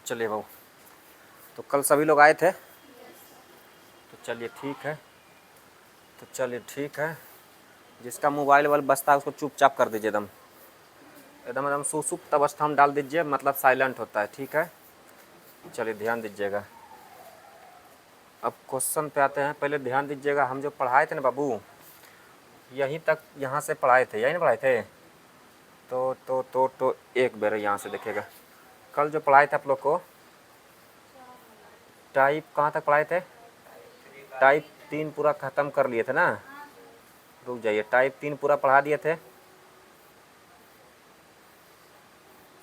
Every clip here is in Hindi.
चलिए बाबू, तो कल सभी लोग आए थे, तो चलिए ठीक है। जिसका मोबाइल वाल बजता है उसको चुपचाप कर दीजिए, एकदम एकदम एकदम सुसुप्त अवस्था में डाल दीजिए, मतलब साइलेंट होता है, ठीक है। चलिए ध्यान दीजिएगा। अब क्वेश्चन पे आते हैं, पहले ध्यान दीजिएगा। हम जो पढ़ाए थे ना बाबू, यहीं तक, यहाँ से पढ़ाए थे, यही ना पढ़ाए थे। तो एक बार यहाँ से देखिएगा। कल जो पढ़ाए थे आप लोग को, टाइप कहाँ तक पढ़ाए थे? टाइप 3 पूरा ख़त्म कर लिए थे ना। रुक जाइए, टाइप 3 पूरा पढ़ा दिए थे।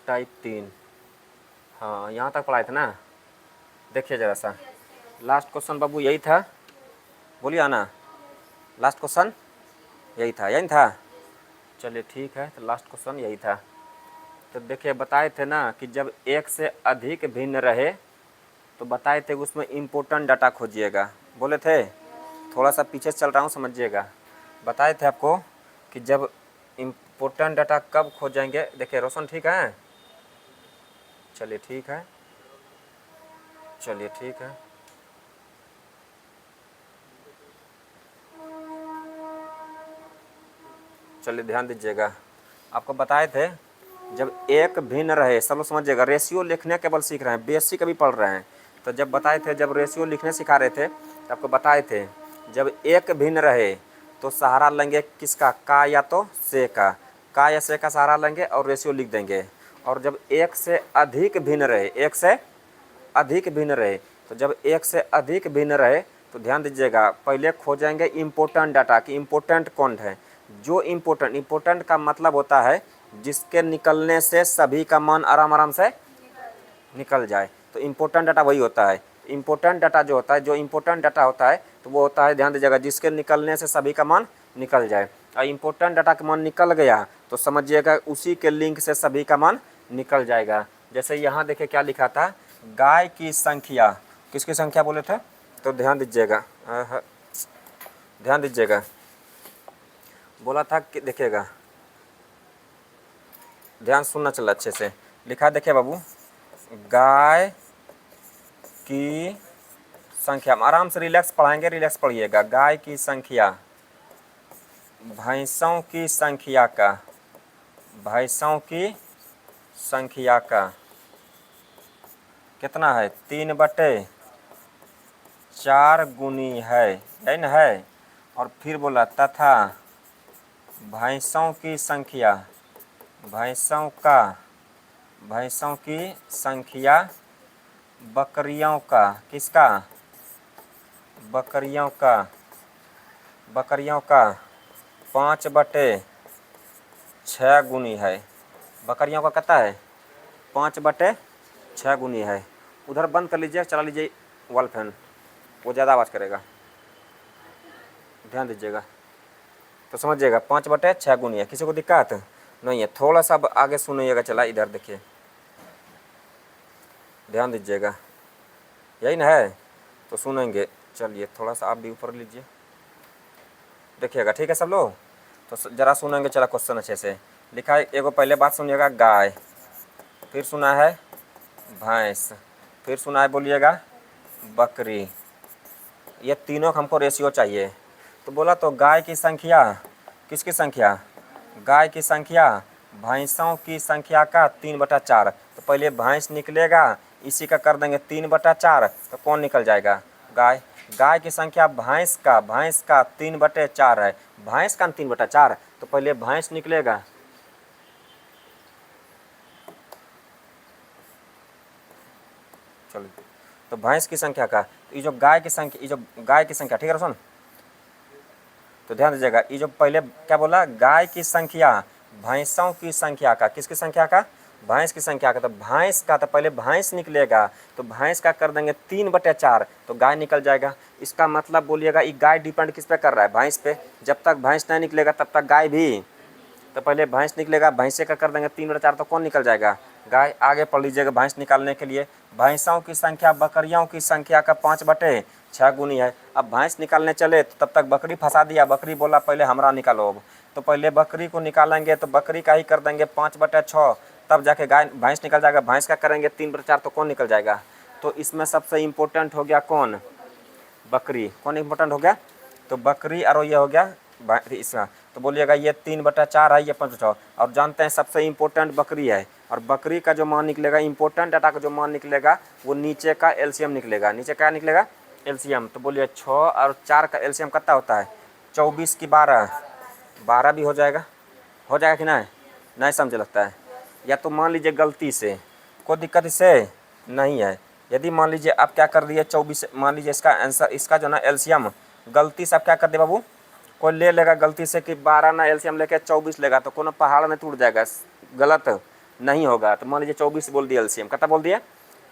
टाइप 3, हाँ यहाँ तक पढ़ाए थे ना। देखिए ज़रा सा, लास्ट क्वेश्चन बाबू यही था, बोलिए आना। लास्ट क्वेश्चन यही था। चलिए ठीक है, तो लास्ट क्वेश्चन यही था। तो देखिए बताए थे ना कि जब एक से अधिक भिन्न रहे तो बताए थे उसमें इम्पोर्टेंट डाटा खोजिएगा, बोले थे। थोड़ा सा पीछे चल रहा हूँ, समझिएगा। बताए थे आपको कि जब इम्पोर्टेंट डाटा कब खोजेंगे। देखिए रोशन ठीक है, चलिए ठीक है। चलिए ध्यान दीजिएगा। आपको बताए थे जब एक भिन्न रहे, सब लोग समझिएगा। रेशियो लिखने केवल सीख रहे हैं, बेसिक अभी पढ़ रहे हैं। तो जब बताए थे, जब रेशियो लिखने सिखा रहे थे, तो आपको बताए थे जब एक भिन्न रहे तो सहारा लेंगे किसका? का या तो से का या से का सहारा लेंगे और रेशियो लिख देंगे। और जब एक से अधिक भिन्न रहे, एक से अधिक भिन्न रहे, तो जब एक से अधिक भिन्न रहे तो ध्यान दीजिएगा, पहले खोजेंगे इम्पोर्टेंट डाटा कि इम्पोर्टेंट कौन है। जो इम्पोर्टेंट का मतलब होता है जिसके निकलने से सभी का मान आराम से निकल जाए। तो इम्पोर्टेंट डाटा वही होता है। इम्पोर्टेंट डाटा जो होता है, जो इम्पोर्टेंट डाटा होता है, तो वो होता है, ध्यान दीजिएगा, जिसके निकलने से सभी का मान निकल जाए। और इम्पोर्टेंट डाटा का मान निकल गया तो समझिएगा उसी के लिंक से सभी का मान निकल जाएगा। जैसे यहाँ देखिए क्या लिखा था, गाय की संख्या, किसकी संख्या बोले थे? तो ध्यान दीजिएगा, बोला था कि देखिएगा, ध्यान सुनना चला अच्छे से। लिखा देखिए बाबू, गाय की संख्या, आराम से रिलैक्स पढ़ाएंगे, रिलैक्स पढ़िएगा। गाय की संख्या भैंसों की संख्या का कितना है? 3/4 गुनी है, यही ना है। और फिर बोला तथा भैंसों की संख्या बकरियों का, किसका? बकरियों का 5/6 गुनी है। बकरियों का कितना है? 5/6 गुनी है। उधर बंद कर लीजिए, चला लीजिए वॉल फैन, वो ज़्यादा आवाज़ करेगा। ध्यान दीजिएगा, तो समझिएगा 5/6 गुनी है। किसी को दिक्कत नहीं है? थोड़ा सा आगे सुनिएगा, चला इधर देखिए, ध्यान दीजिएगा, यही ना है, तो सुनेंगे। चलिए थोड़ा सा आप भी ऊपर लीजिए, देखिएगा, ठीक है सब लोग। तो ज़रा सुनेंगे, चला क्वेश्चन अच्छे से। लिखा है, एगो पहले बात सुनिएगा, गाय, फिर सुना है भैंस, फिर सुना है बोलिएगा बकरी। ये तीनों हमको रेशियो चाहिए। तो बोला तो गाय की संख्या, किसकी संख्या? गाय की संख्या भैंसों की संख्या का 3/4। तो पहले भैंस निकलेगा, इसी का कर देंगे 3/4, तो कौन निकल जाएगा? गाय। गाय की संख्या भैंस का 3/4 है। भैंस का 3/4, तो पहले भैंस निकलेगा। चलो, तो भैंस की संख्या का, ये जो गाय की संख्या, ठीक है रोशन? तो ध्यान दीजिएगा, ये जो पहले क्या बोला, गाय की संख्या भैंसों की संख्या का, किसकी संख्या का? भैंस की संख्या का। तो भैंस का, तो पहले भैंस निकलेगा, तो भैंस का कर देंगे 3/4, तो गाय निकल जाएगा। इसका मतलब बोलिएगा, ये गाय डिपेंड किस पे कर रहा है? भैंस पे। जब तक भैंस नहीं निकलेगा तब तक गाय भी। तो पहले भैंस निकलेगा, भैंसे का कर देंगे 3/4, तो कौन निकल जाएगा? गाय। आगे पढ़ लीजिएगा, भैंस निकालने के लिए भैंसों की संख्या बकरियों की संख्या का 5/6 गुनी है। अब भैंस निकालने चले तो तब तक बकरी फंसा दिया, बकरी बोला पहले हमरा निकालो। अब तो पहले बकरी को निकालेंगे, तो बकरी का ही कर देंगे 5/6, तब जाके गाय भैंस निकल जाएगा। भैंस का करेंगे 3/4 तो कौन निकल जाएगा। तो इसमें सबसे इम्पोर्टेंट हो गया कौन, बकरी। कौन इम्पोर्टेंट हो गया, तो बकरी और ये हो गया इसका। तो बोलिएगा ये 3/4 है, ये 5/6। और जानते हैं सबसे इम्पोर्टेंट बकरी है। और बकरी का जो मान निकलेगा, इम्पोर्टेंट डाटा का जो मान निकलेगा वो नीचे का एलसीएम निकलेगा। नीचे क्या निकलेगा, एलसीएम। तो बोलिए 6 और 4 का एलसीएम कितना होता है, 24 की 12 भी हो जाएगा कि नहीं, नहीं समझे लगता है। या तो मान लीजिए गलती से, कोई दिक्कत इससे नहीं है। यदि मान लीजिए आप क्या कर दिए 24, मान लीजिए इसका आंसर, इसका जो ना एलसीएम गलती से आप क्या कर दे बाबू, कोई ले लेगा गलती से कि 12 ना एलसीएम लेके 24 लेगा, तो कोनो पहाड़ में टूट जाएगा, गलत नहीं होगा। तो मान लीजिए 24 बोल दिया एलसीएम, कितना बोल दिया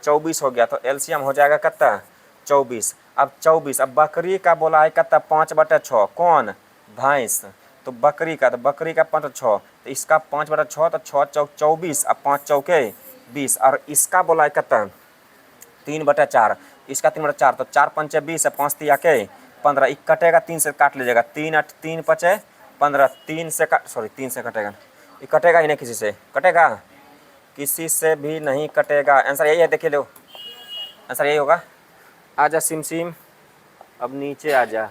24 हो गया। तो एलसीएम हो जाएगा कितना 24। अब 24, अब बकरी का बोला है कितना 5/6, कौन भैंस। तो बकरी का 5/6, तो इसका 5/6, तो 6 चौक 24, अब 5 चौके 20। और इसका बोला है कितना 3/4, इसका 3/4, तो 4 पंचे 20 है, 5 तिया के 15। कटेगा 3 से काट लीजिएगा, 3 8 3 पचे 15, 3 से कटेगा, ये कटेगा ही नहीं, किसी से कटेगा, किसी से भी नहीं कटेगा। आंसर यही है, देखिए लो आंसर यही होगा। आजा सिम, अब नीचे आ जा,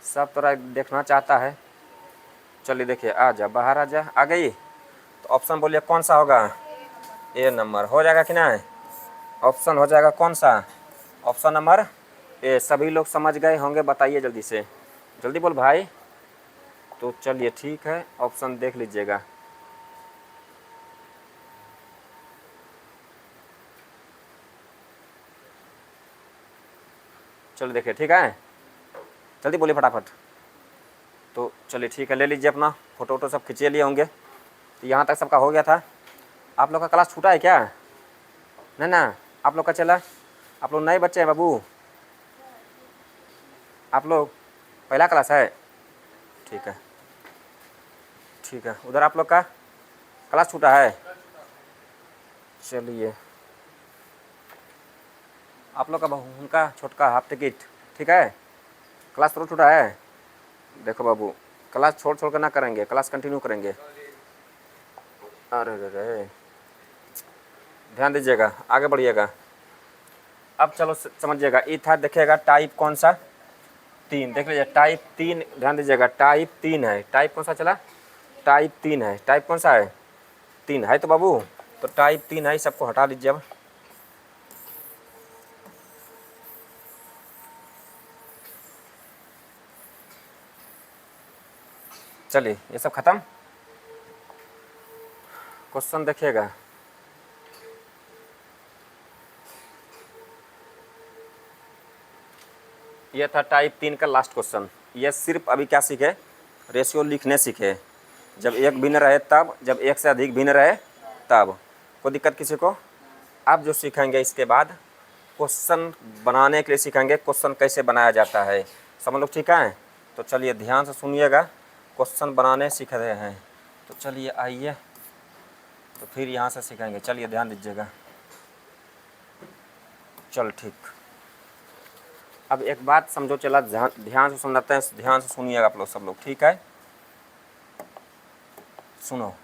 सब तरह देखना चाहता है। चलिए देखिए, आ जा बाहर, आ गई। तो ऑप्शन बोलिए कौन सा होगा, ए नंबर हो जाएगा कि नहीं। ऑप्शन हो जाएगा कौन सा, ऑप्शन नंबर ए। सभी लोग समझ गए होंगे, बताइए जल्दी से, जल्दी बोल भाई। तो चलिए ठीक है, ऑप्शन देख लीजिएगा। चलो देखिए, ठीक है, जल्दी बोलिए फटाफट। तो चलिए ठीक है, ले लीजिए अपना फोटो सब खींचे लिए होंगे। तो यहाँ तक सबका हो गया था। आप लोग का क्लास छूटा है क्या, नहीं ना, आप लोग का चला, आप लोग नए बच्चे हैं बाबू, आप लोग पहला क्लास है, ठीक है ठीक है। उधर आप लोग का क्लास छूटा है, चलिए आप लोग का उनका छोटका हाफ टिकट, ठीक है, क्लास तो छूटा है। देखो बाबू, क्लास छोड़ कर ना करेंगे, क्लास कंटिन्यू करेंगे। अरे रे, ध्यान दीजिएगा, आगे बढ़िएगा। अब चलो समझिएगा, ई था, देखिएगा टाइप कौन सा 3, देख लीजिए टाइप 3, ध्यान दीजिएगा टाइप 3 है। टाइप कौन सा चला, टाइप 3 है। टाइप कौन सा है, 3 है तो बाबू, तो टाइप 3 है, सबको हटा दीजिए अब। चलिए ये सब खत्म। क्वेश्चन देखिएगा, ये था टाइप 3 का लास्ट क्वेश्चन। ये सिर्फ अभी क्या सीखे, रेशियो लिखने सीखे। जब एक भिन्न रहे तब, जब एक से अधिक भिन्न रहे तब। कोई दिक्कत किसी को। आप जो सीखेंगे इसके बाद क्वेश्चन बनाने के लिए सीखेंगे, क्वेश्चन कैसे बनाया जाता है, सब लोग ठीक है। तो चलिए ध्यान से सुनिएगा, क्वेश्चन बनाने सीख रहे हैं। तो चलिए आइए, तो फिर यहाँ से सीखेंगे। चलिए ध्यान दीजिएगा, चल ठीक। अब एक बात समझो, चला ध्यान से सुनते हैं, ध्यान से सुनिएगा आप लोग सब लोग, ठीक है। सुनो,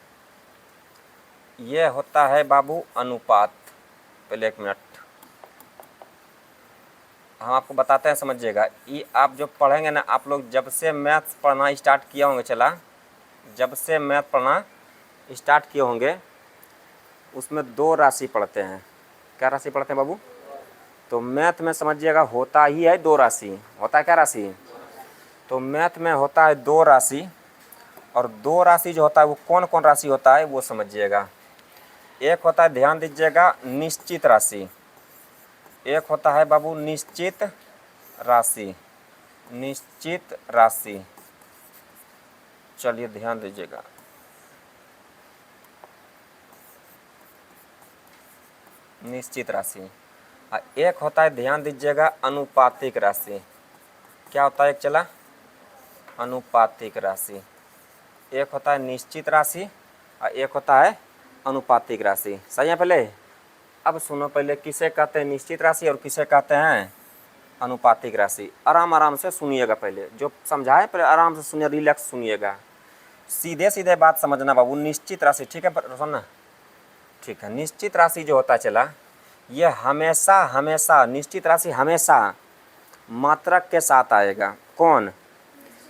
ये होता है बाबू अनुपात। पहले 1 मिनट हम आपको बताते हैं, समझिएगा। ये आप जो पढ़ेंगे ना, आप लोग जब से मैथ्स पढ़ना स्टार्ट किए होंगे, चला जब से मैथ पढ़ना स्टार्ट किए होंगे, उसमें 2 राशि पढ़ते हैं। क्या राशि पढ़ते हैं बाबू, तो मैथ में समझिएगा होता ही है 2 राशि। होता है क्या राशि, तो मैथ में होता है 2 राशि। और 2 राशि जो होता है वो कौन कौन राशि होता है वो समझिएगा। एक होता है, ध्यान दीजिएगा, निश्चित राशि। एक होता है बाबू निश्चित राशि, निश्चित राशि। चलिए ध्यान दीजिएगा, निश्चित राशि। एक होता है, ध्यान दीजिएगा, अनुपातिक राशि। क्या होता है, एक चला अनुपातिक राशि। एक होता है निश्चित राशि और एक होता है अनुपातिक राशि। सही है। पहले अब सुनो, पहले किसे कहते हैं निश्चित राशि और किसे कहते हैं अनुपातिक राशि। आराम आराम से सुनिएगा, पहले जो समझाए पहले आराम से सुनिए, रिलैक्स सुनिएगा, सीधे सीधे बात समझना बाबू। निश्चित राशि, ठीक है, सुनना, ठीक है, निश्चित राशि जो होता चला ये हमेशा हमेशा निश्चित राशि हमेशा मात्रक के साथ आएगा। कौन?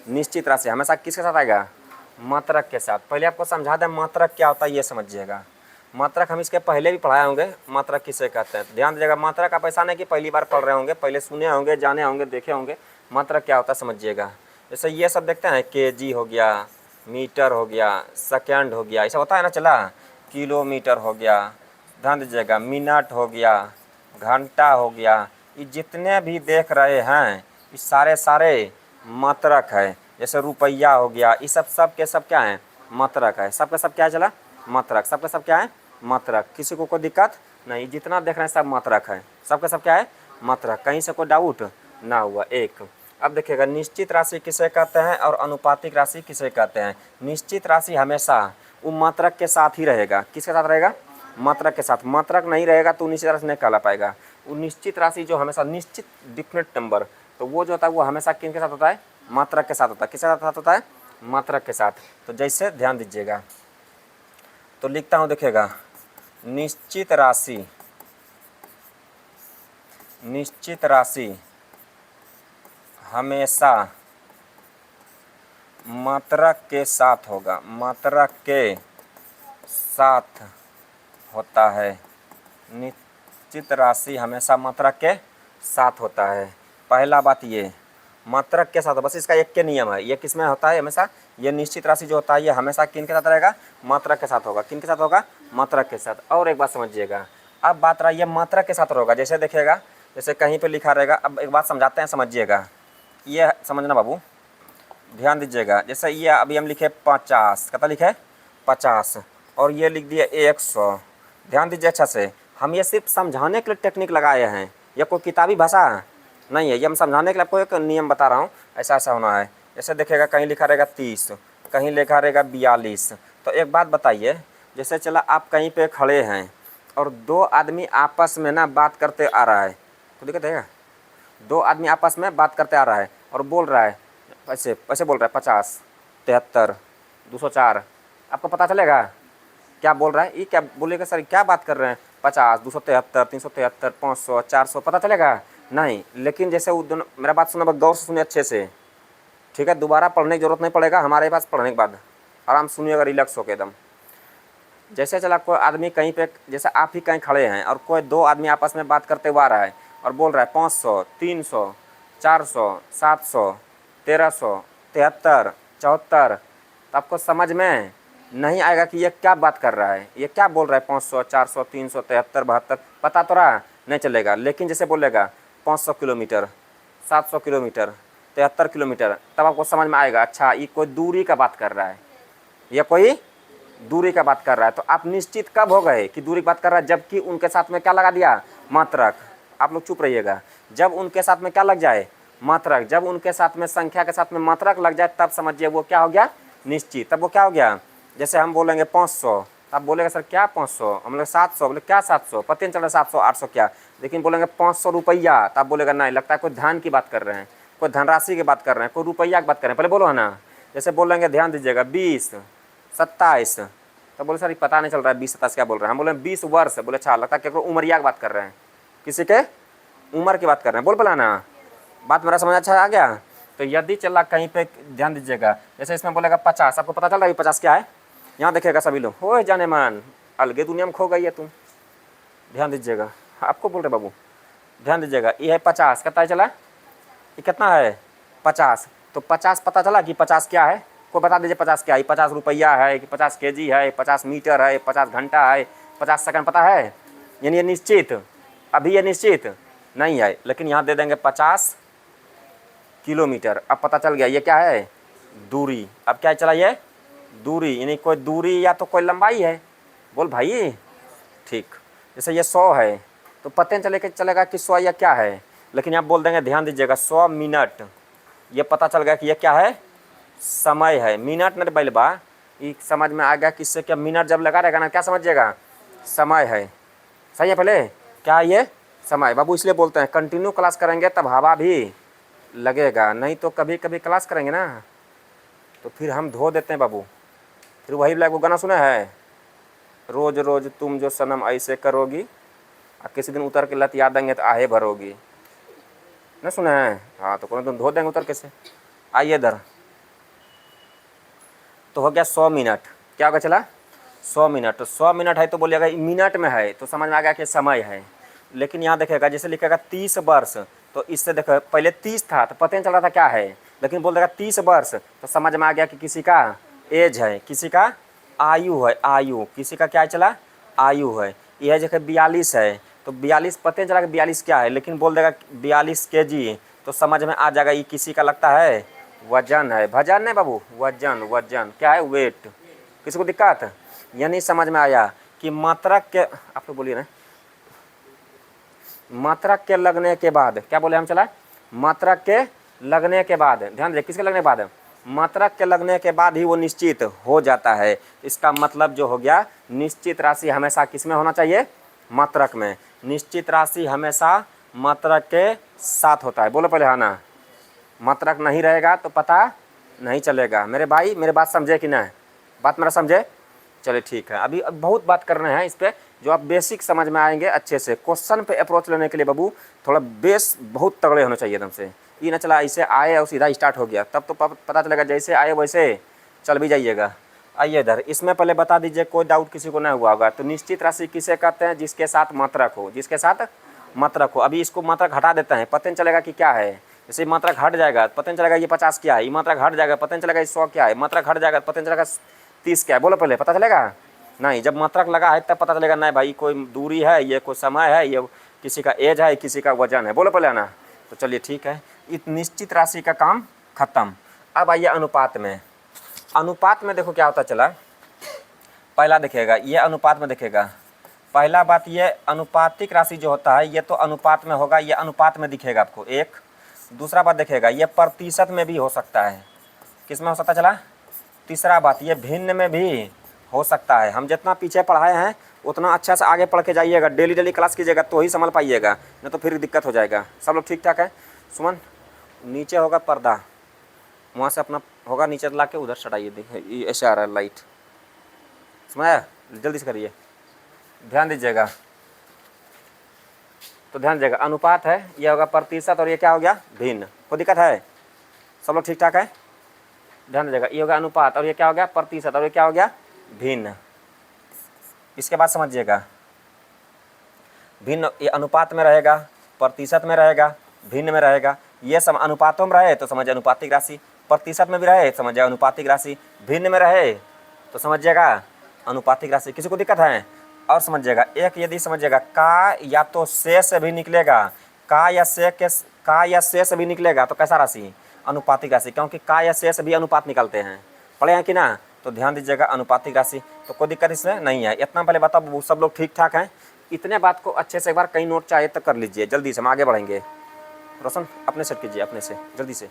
निश्चित राशि हमेशा किसके साथ आएगा? मात्रक के साथ। पहले आपको समझा दें मात्रक क्या होता है ये समझिएगा। मात्रक हम इसके पहले भी पढ़ाए होंगे, मात्रक किसे कहते हैं। ध्यान दीजिएगा, मात्रक आप ऐसा नहीं कि पहली बार पढ़ रहे होंगे, पहले सुने होंगे, जाने होंगे, देखे होंगे। मात्रक क्या होता है समझिएगा। जैसे ये सब देखते हैं, केजी हो गया, मीटर हो गया, सेकेंड हो गया, ऐसा होता है ना चला, किलोमीटर हो गया, ध्यान दीजिएगा, मिनट हो गया, घंटा हो गया, ये जितने भी देख रहे हैं ये सारे सारे मात्रक है। जैसे रुपया हो गया, ये सब के सब क्या है? मात्रक है। सबका सब क्या है चला? मात्रक। सबका सब क्या है? मात्रक। किसी को कोई दिक्कत नहीं, जितना देख रहे हैं सब मात्रक है। सबका सब क्या है? मात्रक। कहीं से कोई डाउट ना हुआ। एक अब देखिएगा, निश्चित राशि किसे कहते हैं और अनुपातिक राशि किसे कहते हैं। निश्चित राशि हमेशा वो मात्रक के साथ ही रहेगा। किसके साथ रहेगा? मात्रक के साथ। मात्रक नहीं रहेगा तो निश्चित राशि नहीं कहला पाएगा। वो निश्चित राशि जो हमेशा निश्चित डिफिनिट नंबर, तो वो जो होता है वो हमेशा किन के साथ होता है? मात्रक के साथ होता है। किसके साथ होता है? मात्रक के साथ। तो जैसे ध्यान दीजिएगा, तो लिखता हूँ, देखिएगा, निश्चित राशि, निश्चित राशि हमेशा मात्रक के साथ होगा। मात्रक के साथ होता है। निश्चित राशि हमेशा मात्रक के साथ होता है। पहला बात ये मात्रक के साथ, बस इसका एक के नियम है। ये किस में होता है हमेशा? ये निश्चित राशि जो होता है ये हमेशा किन के साथ रहेगा? मात्रक के साथ होगा। किन के साथ होगा? मात्रक के साथ। और एक बात समझिएगा, अब बात रहा ये मात्रक के साथ होगा। जैसे देखिएगा, जैसे कहीं पे लिखा रहेगा, अब एक बात समझाते हैं, समझिएगा, ये समझना बाबू, ध्यान दीजिएगा। जैसे ये अभी हम लिखे 50, कितना लिखे? 50, और ये लिख दिए 100। ध्यान दीजिए अच्छा से, हम ये सिर्फ समझाने के लिए टेक्निक लगाए हैं, ये कोई किताबी भाषा नहीं है। ये हम समझाने के लिए आपको एक नियम बता रहा हूँ, ऐसा ऐसा होना है। जैसे देखिएगा, कहीं लिखा रहेगा 30, कहीं लिखा रहेगा 42। तो एक बात बताइए, जैसे चला आप कहीं पे खड़े हैं और दो आदमी आपस में ना बात करते आ रहा है, तो दिक्कत है? दो आदमी आपस में बात करते आ रहा है और बोल रहा है, ऐसे ऐसे बोल रहा है, 50, 73, 204। आपको पता चलेगा क्या बोल रहा है? ये क्या बोलेगा सर, क्या बात कर रहे हैं? 50, 273, 373, 500, 400, पता चलेगा? नहीं। लेकिन जैसे वो दोनों, मेरा बात सुनो, गौर से सुनिए अच्छे से, ठीक है? दोबारा पढ़ने की जरूरत नहीं पड़ेगा हमारे पास, पढ़ने के बाद आराम सुनिएगा, रिलैक्स होकर एकदम। जैसे चला कोई आदमी कहीं पे, जैसे आप ही कहीं खड़े हैं और कोई दो आदमी आपस में बात करते हुआ आ रहा है और बोल रहा है 500, 300, 400, 700, 1300, 73, 74, तो आपको समझ में नहीं आएगा कि ये क्या बात कर रहा है, ये क्या बोल रहा है। 500, 400, 300, 73, 72, पता तो रहा नहीं चलेगा। लेकिन जैसे बोलेगा 500 किलोमीटर, 700 किलोमीटर, 73 किलोमीटर, तब आपको समझ में आएगा, अच्छा ये कोई दूरी का बात कर रहा है, ये कोई दूरी का बात कर रहा है। तो आप निश्चित कब हो गए कि दूरी की बात कर रहा है? जबकि उनके साथ में क्या लगा दिया? मात्रक। आप लोग चुप रहिएगा, जब उनके साथ में क्या लग जाए? मात्रक। जब उनके साथ में संख्या के साथ में मात्रक लग जाए तब समझिए वो क्या हो गया? निश्चित। तब वो क्या हो गया? जैसे हम बोलेंगे 500, आप बोलेगा सर क्या 500, हम लोग 700, बोले क्या 700, पता नहीं चल रहा 700 800 क्या। लेकिन बोलेंगे 500 रुपया, तो आप बोलेगा नहीं, लगता है कोई धन की बात कर रहे हैं, कोई धनराशि की बात कर रहे हैं, कोई रुपया की बात कर रहे हैं। पहले बोलो है ना। जैसे बोलेंगे, ध्यान दीजिएगा, 20, 27, तो बोले सर पता नहीं चल रहा है 20 27 क्या बोल रहे हैं। हम बोले 20 वर्ष, बोले अच्छा, लगता है केवल उमरिया की बात कर रहे हैं, किसी के उम्र की बात कर रहे हैं। बोल बोला ना, बात मेरा समझ अच्छा आ गया। तो यदि चला कहीं पे, ध्यान दीजिएगा, जैसे इसमें बोलेगा 50, आपको पता चल रहा है 50 क्या है? यहाँ देखिएगा सभी लोग, हो जाने मान, अलगे दुनिया में खो गई है तुम। ध्यान दीजिएगा, आपको बोल रहे बाबू, ध्यान दीजिएगा, ये है 50, कितना चला? ये कितना है? 50। तो 50 पता चला कि 50 क्या है? कोई बता दीजिए 50 क्या है? 50 रुपया है कि 50 केजी है, 50 मीटर है, 50 घंटा है, 50 सेकंड, पता है? यानी ये निश्चित, अभी ये निश्चित नहीं है। लेकिन यहाँ दे देंगे 50 किलोमीटर, अब पता चल गया ये क्या है? दूरी। अब क्या चला? ये दूरी, यानी कोई दूरी या तो कोई लंबाई है। बोल भाई, ठीक। जैसे ये 100 है तो पता नहीं चलेगा कि 100 या क्या है। लेकिन आप बोल देंगे, ध्यान दीजिएगा, 100 मिनट, ये पता चल गया कि ये क्या है? समय है। मिनट नहीं बैलबा, ये समझ में आ गया कि इससे क्या, मिनट जब लगा रहेगा ना, क्या समझिएगा? समय है। सही है? पहले क्या है ये? समय। बाबू इसलिए बोलते हैं कंटिन्यू क्लास करेंगे तब हवा भी लगेगा, नहीं तो कभी कभी क्लास करेंगे ना तो फिर हम धो देते हैं बाबू। फिर वही ब्लैक, वो गाना सुना है, रोज रोज तुम जो सनम ऐसे करोगी, और किसी दिन उतर के लत याद देंगे तो आहे भरोगी। न सुना है? हाँ, तो कौन तुम धो देंगे उतर कैसे। आइए इधर। तो हो गया 100 मिनट। क्या होगा चला 100 मिनट। तो 100 मिनट है तो बोलिएगा मिनट में है, तो समझ में आ गया कि समय है। लेकिन यहाँ देखिएगा जैसे लिखेगा 30 वर्ष, तो इससे देखो पहले 30 था तो पता नहीं चल रहा था क्या है, लेकिन बोल देगा 30 वर्ष तो समझ में आ गया कि किसी का एज है, किसी का आयु है, आयु किसी का क्या चला आयु है। यह जगह 42 है तो 42 पता नहीं चला कि 42 क्या है, लेकिन बोल देगा 42 kg तो समझ में आ जाएगा ये किसी का लगता है वजन है। भजन नहीं बाबू, वजन, वजन क्या है वेट। किसी को दिक्कत या नहीं समझ में आया कि मात्रक के, आप लोग बोलिए ना, मात्रक के लगने के बाद क्या बोले हम चला, मात्रक के लगने के बाद, ध्यान दे किसके लगने के बाद, मात्रक के लगने के बाद ही वो निश्चित हो जाता है। इसका मतलब जो हो गया निश्चित राशि हमेशा किस में होना चाहिए, मात्रक में। निश्चित राशि हमेशा मात्रक के साथ होता है। बोलो पहले हाँ ना। मात्रक नहीं रहेगा तो पता नहीं चलेगा। मेरे भाई मेरे बात समझे कि नहीं, बात मेरा समझे। चलिए ठीक है, अभी बहुत बात करना है इस पर, जो आप बेसिक समझ में आएंगे अच्छे से। क्वेश्चन पे अप्रोच लेने के लिए बाबू थोड़ा बेस बहुत तगड़े होने चाहिए एकदम से। ये ना चला ऐसे आए और सीधा स्टार्ट हो गया, तब तो पता चलेगा जैसे आए वैसे चल भी जाइएगा। आइए इधर, इसमें पहले बता दीजिए, कोई डाउट किसी को नहीं हुआ होगा। तो निश्चित राशि किसे कहते हैं, जिसके साथ मात्रक हो, जिसके साथ मात्रक हो। अभी इसको मात्रक हटा देते हैं, पता नहीं चलेगा कि क्या है। जैसे मात्रक हट जाएगा पता नहीं चलेगा ये 50 क्या है, ये मात्रक हट जाएगा पता नहीं चलेगा ये 100 क्या है, मात्रक हट जाएगा पता नहीं चलेगा 30 क्या है। बोलो पहले पता चलेगा नहीं, जब मात्रक लगा है तब पता चलेगा नहीं भाई कोई दूरी है, ये कोई समय है, ये किसी का एज है, किसी का वजन है। बोलो पहले ना। तो चलिए ठीक है, इस निश्चित राशि का काम खत्म। अब आइए अनुपात में। अनुपात में देखो क्या होता चला, पहला देखिएगा ये अनुपात में देखिएगा, पहला बात ये अनुपातिक राशि जो होता है ये तो अनुपात में होगा, ये अनुपात में दिखेगा आपको एक। दूसरा बात देखिएगा ये प्रतिशत में भी हो सकता है। किस में हो सकता चला, तीसरा बात ये भिन्न में भी हो सकता है। हम जितना पीछे पढ़ाए हैं उतना अच्छा से आगे पढ़ के जाइएगा, डेली डेली क्लास कीजिएगा तो ही संभल पाइएगा, नहीं तो फिर दिक्कत हो जाएगा। सब लोग ठीक ठाक है। सुमन नीचे होगा पर्दा, वहाँ से अपना होगा नीचे ला के उधर सटाइए। देखिए ऐसे आ रहा है लाइट, समझाया, जल्दी से करिए, ध्यान दीजिएगा। तो ध्यान दीजिएगा अनुपात है, ये होगा प्रतिशत, और ये क्या हो गया भिन्न। कोई दिक्कत है, सब लोग ठीक ठाक है। ध्यान दीजिएगा ये होगा अनुपात, और ये क्या हो गया प्रतिशत, और ये क्या हो गया भिन्न। इसके बाद समझिएगा भिन्न, ये अनुपात में रहेगा, प्रतिशत में रहेगा, भिन्न में रहेगा। ये सब अनुपातों में रहे तो समझिए अनुपातिक राशि, प्रतिशत में भी रहे समझिए अनुपातिक राशि, भिन्न में रहे तो समझिएगा अनुपातिक राशि। किसी को दिक्कत है। और समझिएगा एक यदि समझिएगा का या तो से से भी निकलेगा, का या से से भी निकलेगा तो कैसा राशि, अनुपातिक राशि, क्योंकि का या से भी अनुपात निकालते हैं, पढ़े हैं कि ना। तो ध्यान दीजिएगा अनुपातिक राशि, तो कोई दिक्कत इसमें नहीं है। इतना पहले बताओ सब लोग ठीक ठाक हैं। इतने बात को अच्छे से एक बार कहीं नोट चाहिए तो कर लीजिए, जल्दी से हम आगे बढ़ेंगे। रोशन अपने सेट कीजिए अपने से जल्दी से।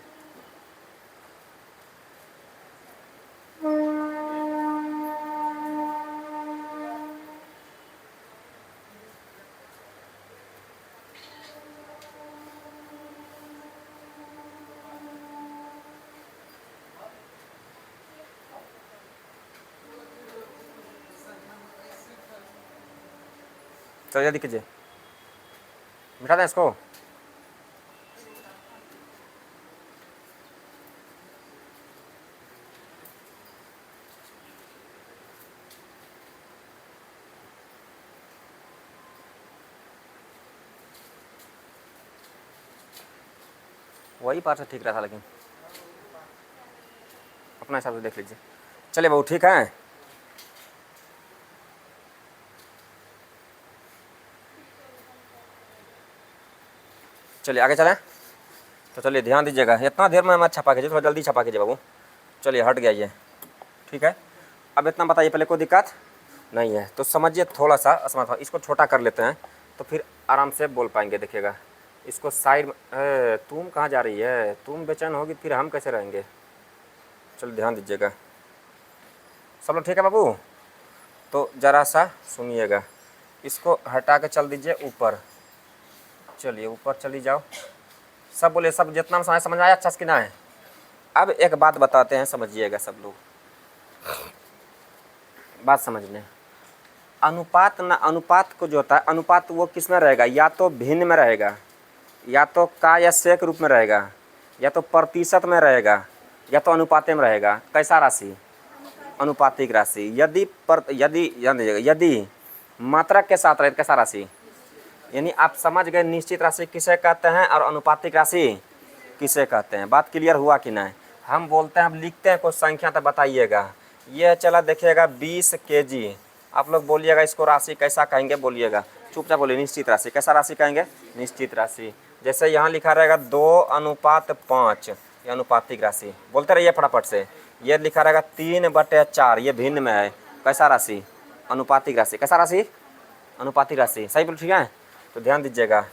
चलो जल्दी कीजिए, बिठा दें इसको। वही पार्ट से ठीक रहा था, लेकिन अपना हिसाब से देख लीजिए। चलिए बहू ठीक है। चलिए आगे चलें। तो चलिए ध्यान दीजिएगा, इतना देर में मत छपा कीजिए, थोड़ा जल्दी छपा कीजिए बाबू। चलिए हट गया ये, ठीक है। अब इतना बताइए पहले, कोई दिक्कत नहीं है तो समझिए थोड़ा सा असमर्थ। इसको छोटा कर लेते हैं तो फिर आराम से बोल पाएंगे। देखिएगा इसको साइड में, तुम कहाँ जा रही है, तुम बेचैन होगी फिर हम कैसे रहेंगे। चलो ध्यान दीजिएगा, सब लोग ठीक है बाबू। तो ज़रा सा सुनिएगा, इसको हटा के चल दीजिए ऊपर। चलिए ऊपर चली जाओ, सब बोले, सब जितना समझ आया अच्छा से ना है। अब एक बात बताते हैं, समझिएगा सब लोग, बात समझ लें। अनुपात ना, अनुपात को जो होता है अनुपात वो किस में रहेगा, या तो भिन्न में रहेगा, या तो का या से के रूप में रहेगा, या तो प्रतिशत में रहेगा, या तो अनुपाते में रहेगा। कैसा राशि, अनुपातिक राशि। यदि मात्रक के साथ रहे तो कैसा राशि, यानी आप समझ गए निश्चित राशि किसे कहते हैं और अनुपातिक राशि किसे कहते हैं। बात क्लियर हुआ कि नहीं। हम बोलते हैं, हम लिखते हैं कुछ संख्या तो बताइएगा। ये चला देखिएगा 20 केजी, आप लोग बोलिएगा इसको राशि कैसा कहेंगे, बोलिएगा चुपचाप बोलिए, निश्चित राशि। कैसा राशि कहेंगे, निश्चित राशि। जैसे यहाँ लिखा रहेगा 2:5, ये अनुपातिक राशि, बोलते रहिए फटाफट से। ये लिखा रहेगा 3/4, ये भिन्न में है, कैसा राशि, अनुपातिक राशि। कैसा राशि, अनुपातिक राशि। सही बोल, ठीक है। तो ध्यान दीजिएगा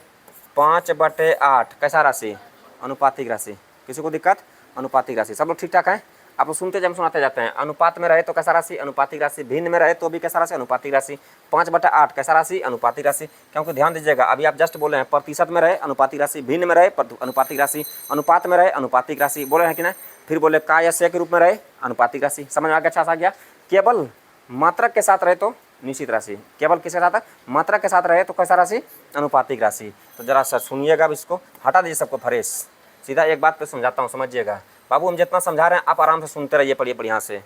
5/8, कैसा राशि, अनुपातिक राशि। किसी को दिक्कत, अनुपातिक राशि। सब लोग ठीक ठाक हैं। आप लोग सुनते जब सुनाते जाते हैं। अनुपात में रहे तो कैसा राशि, अनुपातिक राशि। भिन्न में रहे तो भी कैसा राशि, अनुपातिक राशि। 5/8 कैसा राशि, अनुपातिक राशि। क्योंकि ध्यान दीजिएगा अभी आप जस्ट बोले हैं प्रतिशत में रहे अनुपातिक राशि, भिन्न में रहे अनुपातिक राशि, अनुपात में रहे अनुपातिक राशि, बोले हैं कि नहीं। फिर बोले का या से के रूप में रहे अनुपातिक राशि। समझ में आ गया, अच्छा सा गया। केवल मात्रक के साथ रहे तो निश्चित राशि, केवल किसके साथ, मात्रक के साथ रहे तो कैसा राशि, अनुपातिक राशि। तो जरा सा सुनिएगा, अब इसको हटा दीजिए सबको फ्रेश। सीधा एक बात पे समझाता हूँ, समझिएगा। बाबू हम जितना समझा रहे हैं आप आराम से सुनते रहिए, पढ़िए बढ़िया से,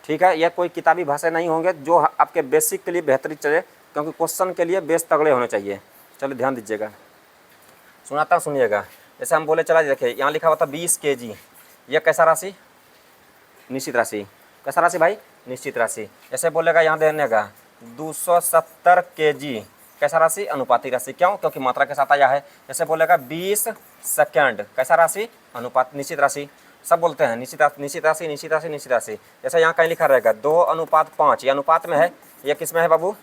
ठीक है। यह कोई किताबी भाषा नहीं होंगे, जो आपके बेसिक के लिए बेहतरीन चले, क्योंकि क्वेश्चन के लिए बेस तगड़े होने चाहिए। चलिए ध्यान दीजिएगा, सुनाता हूँ, सुनिएगा। जैसे हम बोले, चला देखिए यहाँ लिखा हुआ था 20 केजी, यह कैसा राशि, निश्चित राशि। कैसा राशि भाई, निश्चित राशि। जैसे बोलेगा यहाँ देने का 270 केजी, कैसा राशि, अनुपातिक राशि। क्यों, क्योंकि मात्रा के साथ आया है। जैसे बोलेगा 20 सेकंड, कैसा राशि, अनुपात, निश्चित राशि। सब बोलते हैं निश्चित राशि, निश्चित राशि, निश्चित राशि, निश्चित राशि। जैसे यहाँ कहीं लिखा रहेगा 2:5, ये अनुपात में है। ये किस में है बाबू,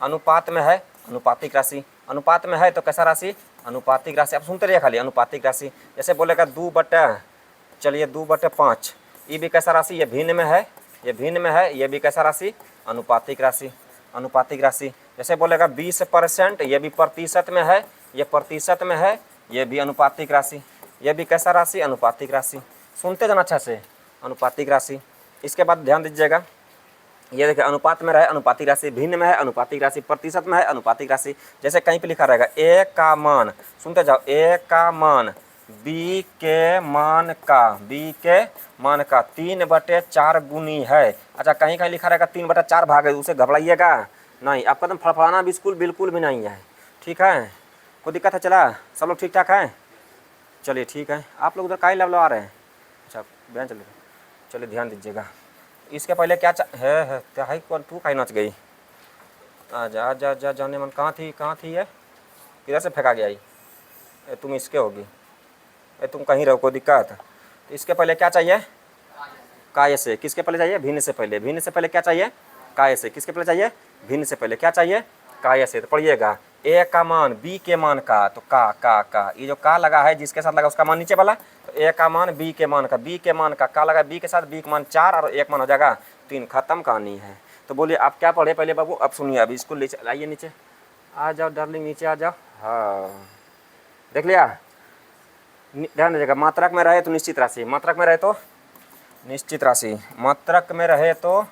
अनुपात में है, अनुपातिक राशि। अनुपात में है तो कैसा राशि, अनुपातिक राशि। आप सुनते रहिए खाली, अनुपातिक राशि। जैसे बोलेगा 2/5, ये भी कैसा राशि, ये भिन्न में है, ये भिन्न में है, ये भी कैसा राशि, अनुपातिक राशि, अनुपातिक राशि। जैसे बोलेगा 20%, ये भी प्रतिशत में है, ये प्रतिशत में है, ये भी अनुपातिक राशि, ये भी कैसा राशि, अनुपातिक राशि। सुनते जाना अच्छा से, अनुपातिक राशि। इसके बाद ध्यान दीजिएगा, ये देखिए अनुपात में रहे अनुपातिक राशि, भिन्न में है अनुपातिक राशि, प्रतिशत में है अनुपातिक राशि। जैसे कहीं पे लिखा रहेगा ए का मान, सुनते जाओ, ए का मान बी के मान का, बी के मान का 3/4 गुनी है। अच्छा कहीं कहीं लिखा रहेगा 3/4 भाग है, उसे घबराइएगा नहीं, आपका एकदम फड़फड़ाना बिल्कुल भी नहीं है, ठीक है। कोई दिक्कत है, चला सब लोग ठीक ठाक हैं, चलिए ठीक है। आप लोग उधर काहे लवलवा रहे हैं, अच्छा बहन चलिए, चलिए ध्यान दीजिएगा। इसके पहले क्या है क्या है, कौन तू काहे नाच गई, आजा आजा आजा, जाने मन कहाँ थी ये, किधर से फेंका गया ये, तुम इसके होगी, तुम कहीं रहो, कोई दिक्कत। तो इसके पहले क्या चाहिए, काय से। किसके पहले चाहिए, भिन्न से पहले। भिन्न से पहले क्या चाहिए, काय से। किसके पहले चाहिए, भिन्न से पहले क्या चाहिए, काय से। तो पढ़िएगा ए का मान बी के मान का, तो का ये जो का लगा है जिसके साथ लगा उसका मान नीचे वाला, तो ए का मान बी के मान का, बी के मान का लगा बी के साथ, बी का मान 4 और एक मान हो जाएगा 3, खत्म कहानी है। तो बोलिए आप क्या पढ़े पहले बाबू, अब सुनिए, अभी इसको ले आइए नीचे, आ जाओ डार्लिंग नीचे आ जाओ। हाँ देख लिया, ध्यान दीजिएगा, मात्रक में रहे तो निश्चित राशि, मात्रक में रहे तो निश्चित राशि, मात्रक में रहे तो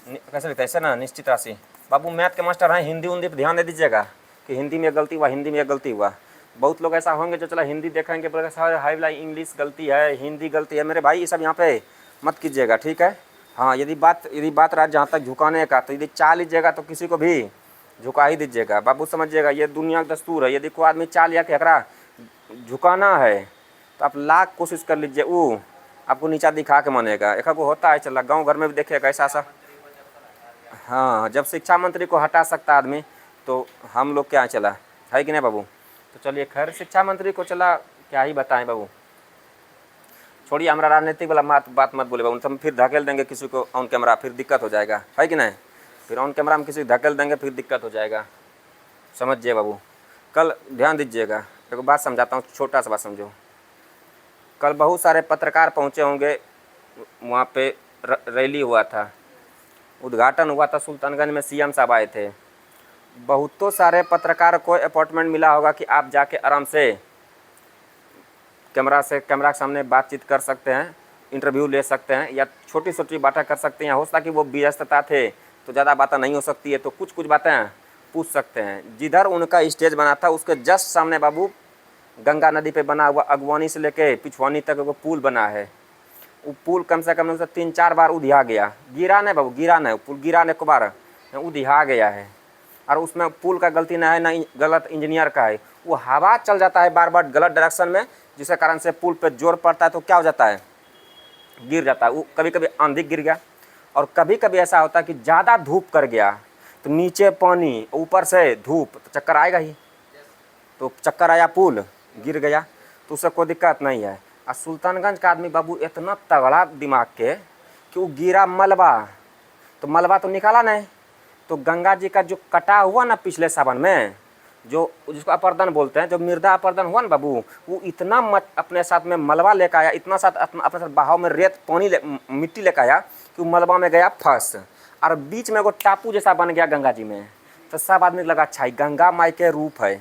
कैसे लिखते हैं ऐसे ना, निश्चित राशि। बाबू मैथ के मास्टर हैं, हिंदी उन्दी पर ध्यान दे दीजिएगा कि हिंदी में गलती हुआ, हिंदी में गलती हुआ। बहुत लोग ऐसा होंगे जो चला हिंदी देखेंगे बोलेगा सर हाई लाई इंग्लिश गलती है, हिंदी गलती है। मेरे भाई ये सब यहाँ पे मत कीजिएगा, ठीक है। हाँ यदि बात रहा जहाँ तक झुकाने का, तो यदि चाल लीजिएगा तो किसी को भी झुका ही दीजिएगा। बाबू समझिएगा ये दुनिया का दस्तूर है, यदि कोई आदमी चाल या केकरा झुकाना है तो आप लाख कोशिश कर लीजिए, वो आपको नीचा दिखा के मानेगा। एक को होता है, चला गांव घर में भी देखिएगा ऐसा सा। हाँ जब शिक्षा मंत्री को हटा सकता आदमी तो हम लोग क्या चला है कि नहीं बाबू। तो चलिए खैर, शिक्षा मंत्री को चला क्या ही बताएं बाबू, छोड़िए, हमारा राजनीतिक वाला बात मत बोले बाबू, हम फिर धकेल देंगे किसी को ऑन कैमरा, फिर दिक्कत हो जाएगा, है कि नहीं। फिर ऑन कैमरा हम किसी को धकेल देंगे, फिर दिक्कत हो जाएगा, समझिए बाबू। कल ध्यान दीजिएगा, एक बात समझाता हूँ, छोटा सा बात समझो। कल बहुत सारे पत्रकार पहुँचे होंगे, वहाँ पे रैली हुआ था, उद्घाटन हुआ था सुल्तानगंज में, सीएम साहब आए थे। बहुतों सारे पत्रकार को अपॉइंटमेंट मिला होगा कि आप जाके आराम से कैमरा के सामने बातचीत कर सकते हैं, इंटरव्यू ले सकते हैं, या छोटी छोटी बातें कर सकते हैं। हो सकता कि वो व्यस्तता थे तो ज़्यादा बातें नहीं हो सकती है, तो कुछ कुछ बातें पूछ सकते हैं। जिधर उनका स्टेज बना था उसके जस्ट सामने बाबू गंगा नदी पे बना हुआ अगवानी से लेके पिछवानी तक वो पुल बना है। वो पुल कम से कम 3-4 बार उधिया गया, गिरा नहीं बाबू, गिरा नहीं, पुल गिरा नहीं, एक बार उधिया गया है। और उसमें पुल का गलती ना है, ना गलत इंजीनियर का है। वो हवा चल जाता है बार बार गलत डायरेक्शन में, जिसके कारण से पुल पे जोर पड़ता है तो क्या हो जाता है, गिर जाता है। वो कभी कभी आंधी गिर गया, और कभी कभी ऐसा होता है कि ज़्यादा धूप कर गया तो नीचे पानी ऊपर से धूप, तो चक्कर आएगा ही। तो चक्कर आया, पुल गिर गया, तो उससे कोई दिक्कत नहीं है। और सुल्तानगंज का आदमी बाबू इतना तगड़ा दिमाग के कि वो गिरा मलबा, तो मलबा तो निकाला नहीं, तो गंगा जी का जो कटा हुआ ना पिछले सावन में, जो जिसको अपर्दन बोलते हैं, जो मृदा अपर्दन हुआ ना बाबू, वो इतना अपने साथ में मलबा लेकर आया, इतना साथ अपने साथ बहाव में रेत पानी मिट्टी लेकर आया कि वो मलबा में गया फंस, और बीच में वो टापू जैसा बन गया गंगा जी में। तो सब आदमी लगा अच्छा ही गंगा माई के रूप है।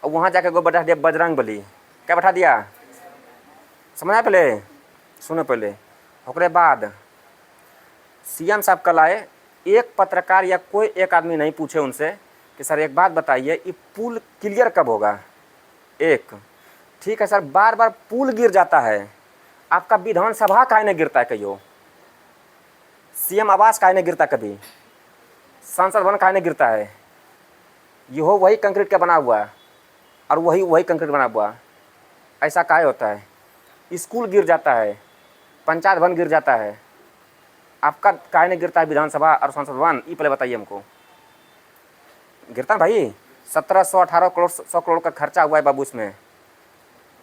और वहाँ जाके वो बैठा दिया बजरंग बली, क्या बैठा दिया, समझा पहले, सुनो पहले। ओकरे बाद सीएम साहब कल आए, एक पत्रकार या कोई एक आदमी नहीं पूछे उनसे कि सर एक बात बताइए, ये पुल क्लियर कब होगा। एक ठीक है सर, बार बार पुल गिर जाता है, आपका विधानसभा काहे नहीं गिरता है, कहियो सीएम आवास काहे नहीं गिरता, कभी संसद भवन काहे नहीं गिरता है। ये हो वही कंक्रीट का बना हुआ और वही कंक्रीट बना हुआ, ऐसा काहे होता है। स्कूल गिर जाता है, पंचायत भवन गिर जाता है, आपका काहे नहीं गिरता है विधानसभा और संसद भवन, ये पहले बताइए हमको। गिरता है भाई, 1718 करोड़ 100 करोड़ का खर्चा हुआ है बाबू इसमें,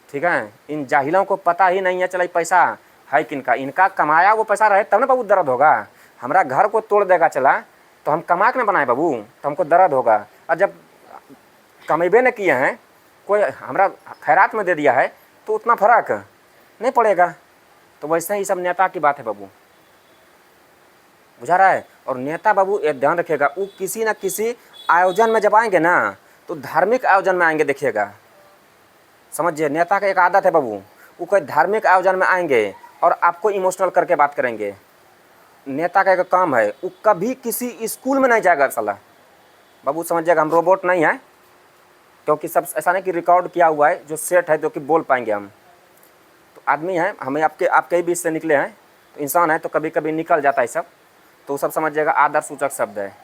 ठीक है। इन जाहिलों को पता ही नहीं है चला पैसा है किनका, इनका कमाया वो पैसा रहे तब ना बाबू दर्द होगा। हमारा घर को तोड़ देगा चला तो हम कमा के ना बनाए बाबू, तो हमको दर्द होगा। और जब कमेबे न किए हैं, कोई हमारा खैरात में दे दिया है, तो उतना फर्क नहीं पड़ेगा। तो वैसे ही सब नेता की बात है बाबू, बुझा रहा है। और नेता बाबू ये ध्यान रखिएगा, वो किसी न किसी आयोजन में जब आएंगे ना, तो धार्मिक आयोजन में आएंगे, देखिएगा, समझिए। नेता का एक आदत है बाबू, वो कोई धार्मिक आयोजन में आएंगे और आपको इमोशनल करके बात करेंगे। नेता का एक काम है, वो कभी किसी स्कूल में नहीं जाएगा साला बाबू, समझिएगा। हम रोबोट नहीं हैं, क्योंकि सब ऐसा नहीं कि रिकॉर्ड किया हुआ है जो सेट है जो कि बोल पाएंगे हम। तो आदमी हैं, हमें आपके ही बीच से निकले हैं, तो इंसान है, तो कभी कभी निकल जाता है सब। तो सब समझिएगा आदर सूचक शब्द है।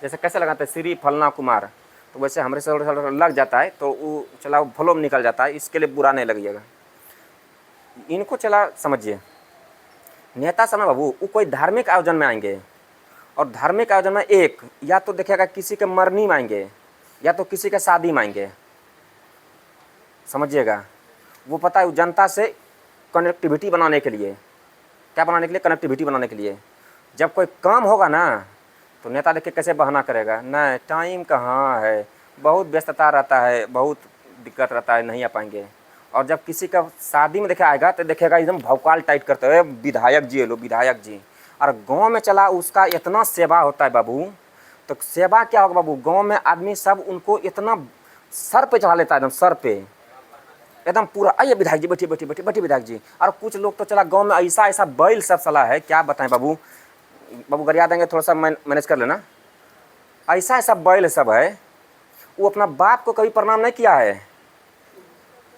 जैसे कैसे लगाते हैं श्री फलना कुमार, तो वैसे हमारे से लग जाता है तो वो चला वो भलो में निकल जाता है, इसके लिए बुरा नहीं लगिएगा। इनको चला समझिए, नेता समय बाबू वो कोई धार्मिक आयोजन में आएंगे, और धार्मिक आयोजन में एक या तो देखिएगा किसी के मरनी में आएंगे, या तो किसी के शादी में आएंगे, समझिएगा। वो पता है, वो जनता से कनेक्टिविटी बनाने के लिए, क्या बनाने के लिए, कनेक्टिविटी बनाने के लिए। जब कोई काम होगा ना, तो नेता देखिए कैसे बहाना करेगा, नहीं टाइम कहाँ है, बहुत व्यस्तता रहता है, बहुत दिक्कत रहता है, नहीं आ पाएंगे। और जब किसी का शादी में देखे आएगा तो देखेगा एकदम भौकाल टाइट करते हुए, विधायक जी लो, विधायक जी। और गांव में चला उसका इतना सेवा होता है बाबू, तो सेवा क्या होगा बाबू, गांव में आदमी सब उनको इतना सर पे चढ़ा लेता है, एकदम सर पे, एकदम पूरा, आइए विधायक जी, बैठिए बैठिए बैठिए बैठिए विधायक जी। और कुछ लोग तो चला गाँव में ऐसा ऐसा बैल सब सलाह है, क्या बताएं बाबू, बाबू गरिया देंगे, थोड़ा सा मैनेज कर लेना। ऐसा ऐसा बैल सब है, वो अपना बाप को कभी प्रणाम नहीं किया है,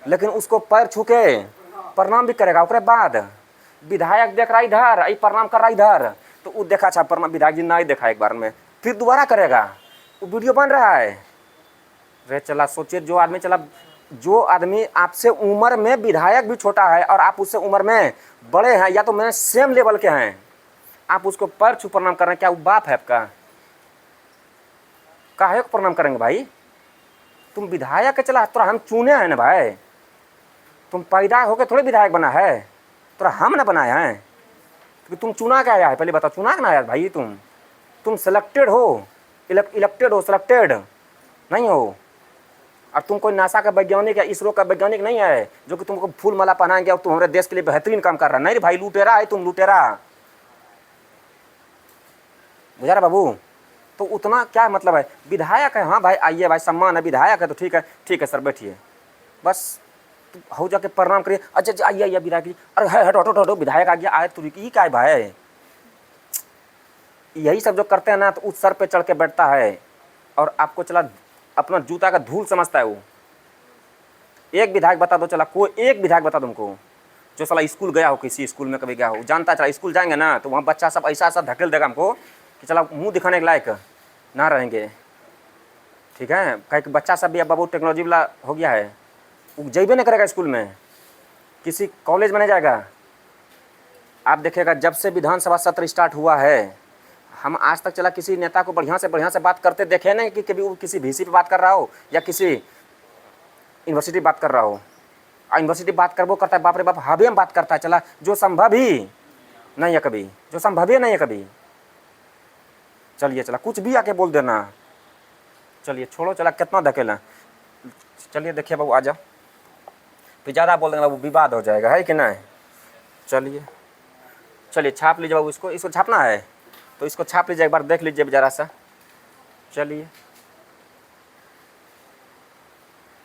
लेकिन उसको पैर छू के प्रणाम भी करेगा। उसके बाद विधायक देख रहा इधर, आई प्रणाम कर रहा इधर, तो वो देखा अच्छा प्रणाम, विधायक जी नहीं देखा एक बार में, फिर दोबारा करेगा, वो वीडियो बन रहा है। रे चला सोचिए, जो आदमी आपसे उम्र में विधायक भी छोटा है और आप उससे उम्र में बड़े हैं, या तो मैं सेम लेवल के हैं, आप उसको पैर छू प्रणाम कर रहे हैं, क्या वो बाप है आपका? काहे को प्रणाम करेंगे भाई? तुम विधायक के चला, तोरा हम चुने हैं ना भाई, तुम पैदा होके थोड़े विधायक बना है, तोरा हम ना बनाए हैं। तो तुम चुना क्या आया है, पहले बताओ, चुना ना आया भाई, तुम सेलेक्टेड हो, इलेक्टेड हो, सेलेक्टेड नहीं हो। और तुम कोई नासा का वैज्ञानिक या इसरो का वैज्ञानिक नहीं है जो कि तुमको फूल माला पहनाएंगे और तुम हमारे देश के लिए बेहतरीन काम कर रहा है। नहीं रे भाई, लुटेरा है तुम, लुटेरा, बुझा रहा बाबू। तो उतना क्या मतलब है, विधायक है, हाँ भाई आइए भाई, सम्मान है, विधायक है तो ठीक है सर बैठिए, बस हो जाके प्रणाम करिए, अच्छा अच्छा आइए आइए विधायक जी, अरे है हटो हटो हटो, विधायक आ गया, आए तुरी की क्या है भाई, यही सब जो करते हैं ना, तो उस सर पे चढ़ के बैठता है और आपको चला अपना जूता का धूल समझता है वो। एक विधायक बता दो, चला कोई एक विधायक बता दो हमको जो साला स्कूल गया हो, किसी स्कूल में कभी गया हो, जानता है चला स्कूल जाएंगे ना तो वहाँ बच्चा सब ऐसा ऐसा धकेल देगा हमको कि चला मुंह दिखाने के लायक ना रहेंगे। ठीक है, कहीं कि बच्चा सब भी अब बाबू टेक्नोलॉजी वाला हो गया है, वो जइबे नहीं करेगा स्कूल में, किसी कॉलेज में नहीं जाएगा। आप देखिएगा जब से विधानसभा सत्र स्टार्ट हुआ है, हम आज तक चला किसी नेता को बढ़िया से बात करते देखे नहीं कि कभी वो किसी VC पे बात कर रहा हो या किसी यूनिवर्सिटी बात कर रहा हो। यूनिवर्सिटी बात कर वो करता है, बाप रे बाप हवे में बात करता है, चला जो संभव ही नहीं है कभी, जो संभव ही नहीं है कभी। चलिए चला कुछ भी आके बोल देना, चलिए छोड़ो, चला कितना धकेला। चलिए देखिए बाबू आ जाओ, फिर ज़्यादा बोल देंगे बाबू विवाद हो जाएगा, है कि नहीं। चलिए चलिए छाप लीजिए बाबू, इसको छापना है तो इसको छाप लीजिए, एक बार देख लीजिए ज़रा सा। चलिए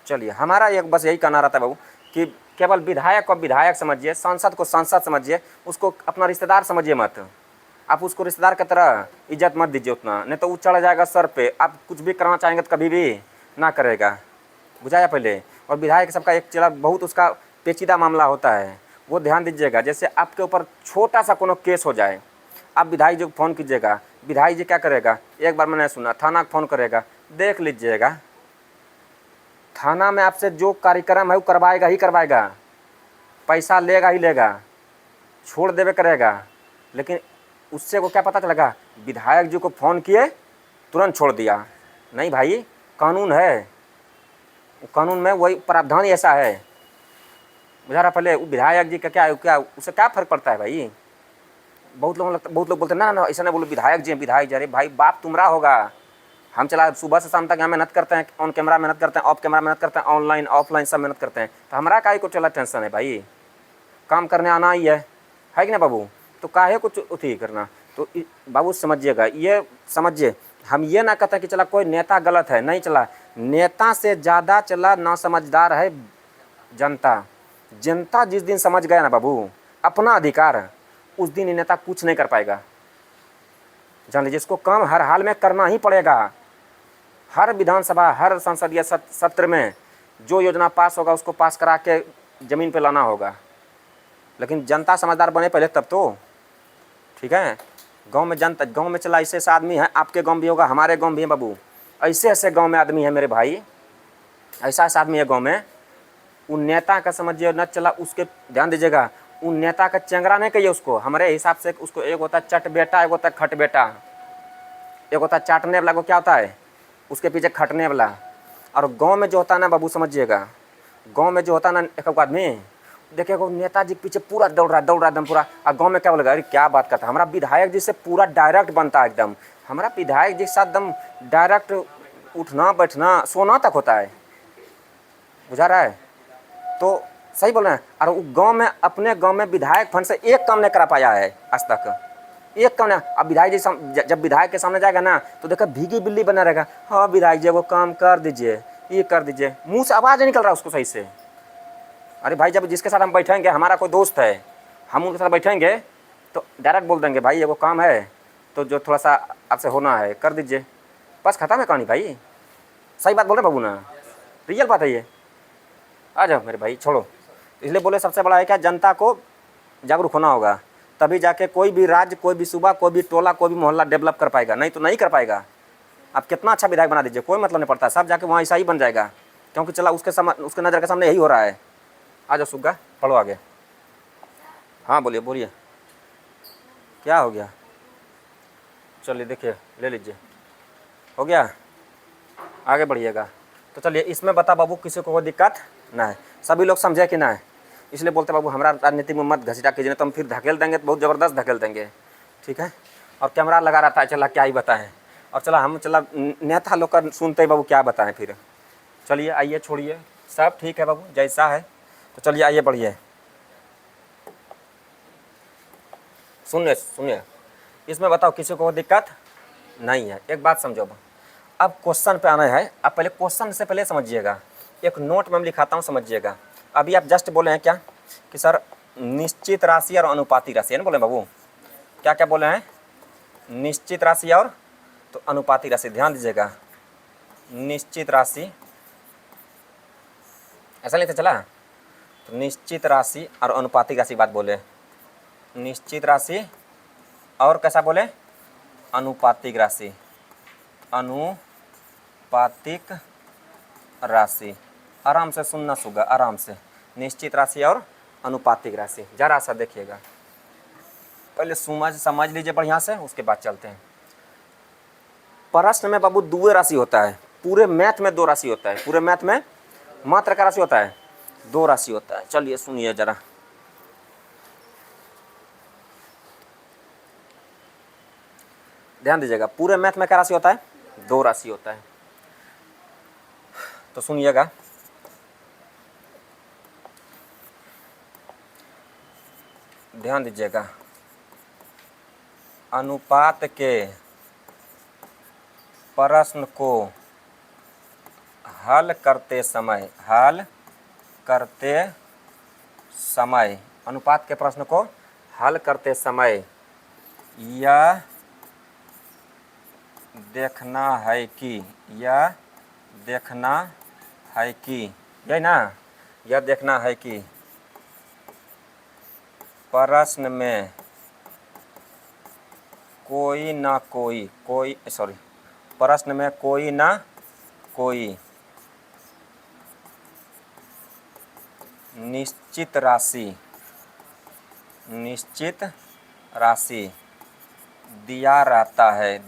चलिए, हमारा एक बस यही कहना रहता है बाबू कि केवल विधायक को विधायक समझिए, सांसद को सांसद समझिए, उसको अपना रिश्तेदार समझिए मत। आप उसको रिश्तेदार की तरह इज्जत मत दीजिए उतना, नहीं तो वो चढ़ जाएगा सर पे। आप कुछ भी करना चाहेंगे तो कभी भी ना करेगा, बुझाया पहले। और विधायक सबका एक चला बहुत उसका पेचीदा मामला होता है, वो ध्यान दीजिएगा। जैसे आपके ऊपर छोटा सा कोनो केस हो जाए, आप विधायक जी को फ़ोन कीजिएगा, विधायक जी क्या करेगा, एक बार मैंने सुना थाना को फ़ोन करेगा, देख लीजिएगा थाना में आपसे जो कार्यक्रम है वो करवाएगा ही करवाएगा, पैसा लेगा ही लेगा, छोड़ देवे करेगा। लेकिन उससे को क्या पता चलेगा, विधायक जी को फ़ोन किए तुरंत छोड़ दिया। नहीं भाई, कानून है, कानून में वही प्रावधान ऐसा है, बुझा रहा। पहले वो विधायक जी का क्या उससे क्या फ़र्क पड़ता है भाई। बहुत लोग बोलते ना ना ऐसा नहीं बोलो, विधायक जी विधायक जी। अरे भाई बाप तुम्हारा होगा, हम चला सुबह से शाम तक यहाँ मेहनत करते हैं, ऑन कैमरा मेहनत करते हैं, ऑफ कैमरा मेहनत करते हैं, ऑनलाइन ऑफलाइन सब मेहनत करते हैं, तो हमारा काहे को चला टेंशन है भाई, काम करने आना ही है कि ना बाबू, तो काहे कुछ उठी करना। तो बाबू समझिएगा, ये समझिए, हम ये ना कहते कि चला कोई नेता गलत है, नहीं चला, नेता से ज़्यादा चला ना समझदार है जनता। जनता जिस दिन समझ गया ना बाबू अपना अधिकार, उस दिन ये नेता कुछ नहीं कर पाएगा। जान लीजिए, इसको काम हर हाल में करना ही पड़ेगा। हर विधानसभा, हर संसदीय सत्र में जो योजना पास होगा उसको पास करा के ज़मीन पे लाना होगा। लेकिन जनता समझदार बने पहले तब तो, ठीक है। गांव में जनता, गांव में चला ऐसे ऐसे आदमी है, आपके गांव भी होगा, हमारे गांव भी है बाबू, ऐसे ऐसे गांव में आदमी है मेरे भाई, ऐसा ऐसा आदमी है गांव में। उन नेता का समझिए न चला, उसके ध्यान दीजिएगा, उन नेता का चेंगरा नहीं कहिए उसको, हमारे हिसाब से उसको एक होता है चट बेटा, एक होता है खट बेटा। एक होता है चाटने वाला को क्या होता है, उसके पीछे खटने वाला। और गांव में जो होता है ना बाबू समझिएगा, गांव में जो होता है ना, एक आदमी देखिएगा नेताजी के पीछे पूरा दौड़ रहा है एकदम पूरा। और गांव में क्या बोलेगा, अरे क्या बात करता है, हमारा विधायक जी से पूरा डायरेक्ट बनता है एकदम, हमारा विधायक जी के साथ एकदम डायरेक्ट उठना बैठना सोना तक होता है, बुझा रहा है। तो सही बोल रहे हैं। और वो गांव में, अपने गांव में विधायक फंड से एक काम नहीं करा पाया है आज तक, एक काम नहीं। अब विधायक जी जब विधायक के सामने जाएगा ना तो देखा भीगी बिल्ली बना रहेगा, हाँ विधायक जी वो काम कर दीजिए, ये कर दीजिए, मुंह से आवाज़ नहीं निकल रहा उसको सही से। अरे भाई जब जिसके साथ हम बैठेंगे, हमारा कोई दोस्त है, हम उनके साथ बैठेंगे तो डायरेक्ट बोल देंगे भाई ये वो काम है तो जो थोड़ा सा आपसे होना है कर दीजिए, बस खत्म है कहानी भाई। सही बात बोल रहे बाबू ना, रियल बात है ये। आ जाओ मेरे भाई, छोड़ो। इसलिए बोले सबसे बड़ा है क्या, जनता को जागरूक होना होगा, तभी जाके कोई भी राज्य, कोई भी सूबा, कोई भी टोला, कोई भी मोहल्ला डेवलप कर पाएगा, नहीं तो नहीं कर पाएगा। आप कितना अच्छा विधायक बना दीजिए, कोई मतलब नहीं पड़ता, सब जाके वहाँ ऐसा ही बन जाएगा, क्योंकि चला उसके नज़र के सामने यही हो रहा है। आ जाओ सुग्गा, पढ़ो आगे। हाँ बोलिए बोलिए, क्या हो गया। चलिए देखिए ले लीजिए, हो गया, आगे बढ़िएगा। तो चलिए इसमें बता बाबू, किसी को कोई दिक्कत ना है, सभी लोग समझे कि ना है। इसलिए बोलते बाबू हमारा राजनीति में मत घसीटा कीजिए, तो हम फिर धकेल देंगे तो बहुत ज़बरदस्त धकेल देंगे, ठीक है। और कैमरा लगा रहता है, चला क्या ही बताएं, और चला हम चला नेता लोग का सुनते ही बाबू क्या बताएं फिर। चलिए आइए, छोड़िए, सब ठीक है बाबू जैसा है, तो चलिए आइए बढ़िए। सुनिए सुनिए, इसमें बताओ किसी को दिक्कत नहीं है। एक बात समझो, अब क्वेश्चन पे आना है, आप पहले क्वेश्चन से पहले समझिएगा, एक नोट में लिखाता हूँ समझिएगा। अभी आप जस्ट बोले हैं क्या कि सर निश्चित राशि और अनुपाती राशि है ना, बोले बाबू क्या क्या बोले हैं, निश्चित राशि और तो अनुपातिक राशि, ध्यान दीजिएगा। निश्चित राशि ऐसा नहीं था चला, तो निश्चित राशि और अनुपातिक राशि बात बोले, निश्चित राशि और कैसा बोले, अनुपातिक राशि, अनुपातिक राशि। आराम से सुनना सुगा, आराम से। निश्चित राशि और अनुपातिक राशि, जरा सा देखिएगा, पहले समझ लीजिए बढ़िया से, उसके बाद चलते हैं। प्रश्न में बाबू दो राशि होता है, पूरे मैथ में 2 राशि होता है, पूरे मैथ में मात्र का राशि होता है, 2 राशि होता है। चलिए सुनिए जरा, ध्यान दीजिएगा। पूरे मैथ में क्या राशि होता है, 2 राशि होता है। तो सुनिएगा, ध्यान दीजिएगा। अनुपात के प्रश्न को हल करते समय, अनुपात के प्रश्न को हल करते समय यह देखना है कि, यही ना, यह देखना है कि प्रश्न में कोई ना कोई निश्चित राशि दिया रहता है,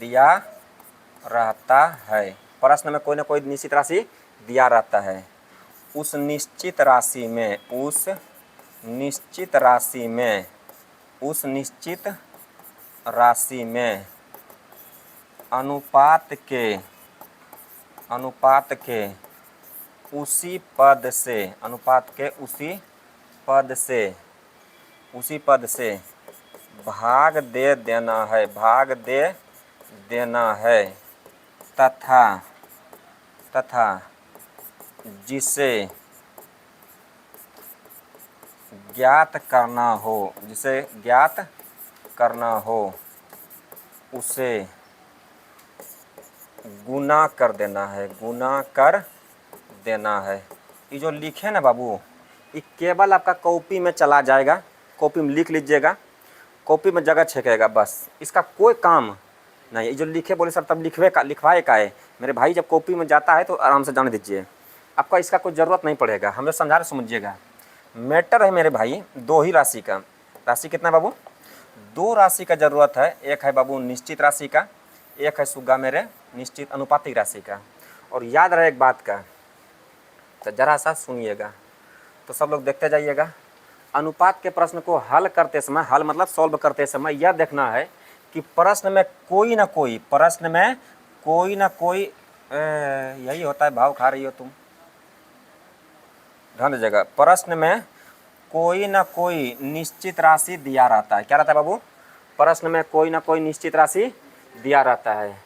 प्रश्न में कोई ना कोई निश्चित राशि दिया रहता है। उस निश्चित राशि में अनुपात के उसी पद से भाग दे देना है, तथा जिसे ज्ञात करना हो उसे गुना कर देना है। ये जो लिखे ना बाबू, ये केवल आपका कॉपी में चला जाएगा, कॉपी में लिख लीजिएगा, कॉपी में जगह छेकेगा बस, इसका कोई काम नहीं। ये जो लिखे बोले सर तब लिखवाए का है, मेरे भाई जब कॉपी में जाता है तो आराम से जाने दीजिए, आपका इसका कोई ज़रूरत नहीं पड़ेगा। हमें समझा रहे, समझिएगा। मैटर है मेरे भाई 2 ही राशि का। राशि कितना बाबू, 2 राशि का ज़रूरत है। एक है बाबू निश्चित राशि का, एक है सुगा मेरे निश्चित अनुपातिक राशि का। और याद रहे एक बात का, तो ज़रा सा सुनिएगा, तो सब लोग देखते जाइएगा। अनुपात के प्रश्न को हल करते समय, हल मतलब सॉल्व करते समय यह देखना है कि प्रश्न में कोई ना कोई यही होता है, भाव खा रही हो तुम, ध्यान दीजिएगा। प्रश्न में कोई ना कोई निश्चित राशि दिया रहता है। क्या रहता है बाबू, प्रश्न में कोई ना कोई निश्चित राशि दिया रहता है,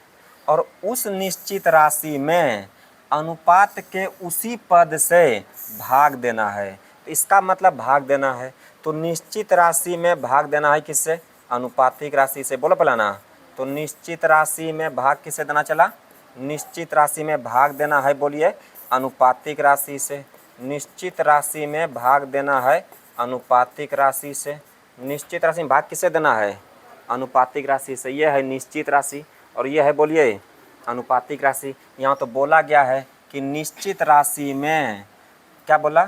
और उस निश्चित राशि में अनुपात के उसी पद से भाग देना है। तो इसका मतलब भाग देना है, तो निश्चित राशि में भाग देना है किससे, अनुपातिक राशि से। बोलो पहला ना, तो निश्चित राशि में भाग किससे देना चला, निश्चित राशि में भाग देना है, बोलिए, अनुपातिक राशि से। निश्चित राशि में भाग देना है अनुपातिक राशि से। निश्चित राशि में भाग किससे देना है, अनुपातिक राशि से। यह है निश्चित राशि और यह है, बोलिए, अनुपातिक राशि। यहाँ तो बोला गया है कि निश्चित राशि में क्या बोला,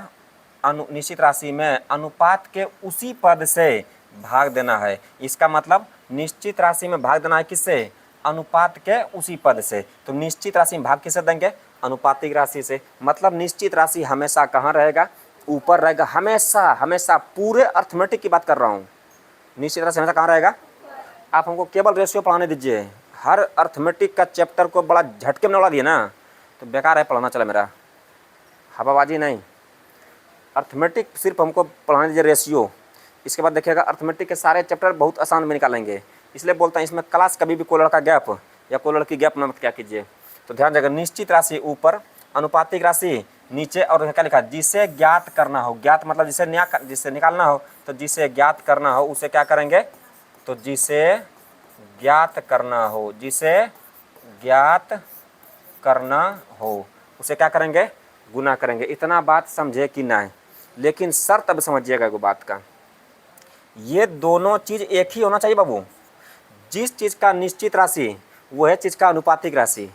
निश्चित राशि में अनुपात के उसी पद से भाग देना है। इसका मतलब निश्चित राशि में भाग देना है किससे, अनुपात के उसी पद से। तो निश्चित राशि में भाग किससे देंगे, अनुपातिक राशि से। मतलब निश्चित राशि हमेशा कहाँ रहेगा, ऊपर रहेगा, हमेशा पूरे अर्थमेटिक की बात कर रहा हूँ। निश्चित राशि हमेशा कहाँ रहेगा, आप हमको केवल रेशियो पढ़ाने दीजिए, हर अर्थमेटिक का चैप्टर को बड़ा झटके में उड़ा दिए ना, तो बेकार है पढ़ाना चला मेरा, हवाबाजी नहीं। अर्थमेटिक सिर्फ हमको पढ़ाने दीजिए रेशियो, इसके बाद देखिएगा अर्थमेटिक के सारे चैप्टर बहुत आसान में निकालेंगे। इसलिए बोलता हूँ इसमें क्लास कभी भी कोई लड़का गैप या कोई लड़की गैप मत क्या कीजिए। तो ध्यान देगा, निश्चित राशि ऊपर, अनुपातिक राशि नीचे, और क्या लिखा, जिसे ज्ञात करना हो। ज्ञात मतलब जिसे निकालना हो, तो जिसे ज्ञात करना हो उसे क्या करेंगे, तो जिसे ज्ञात करना हो, जिसे ज्ञात करना हो, उसे क्या करेंगे, गुना करेंगे। इतना बात समझे कि नहीं? लेकिन शर्त अब समझिएगा एगो बात का, ये दोनों चीज एक ही होना चाहिए बाबू। जिस चीज का निश्चित राशि वह चीज का अनुपातिक राशि।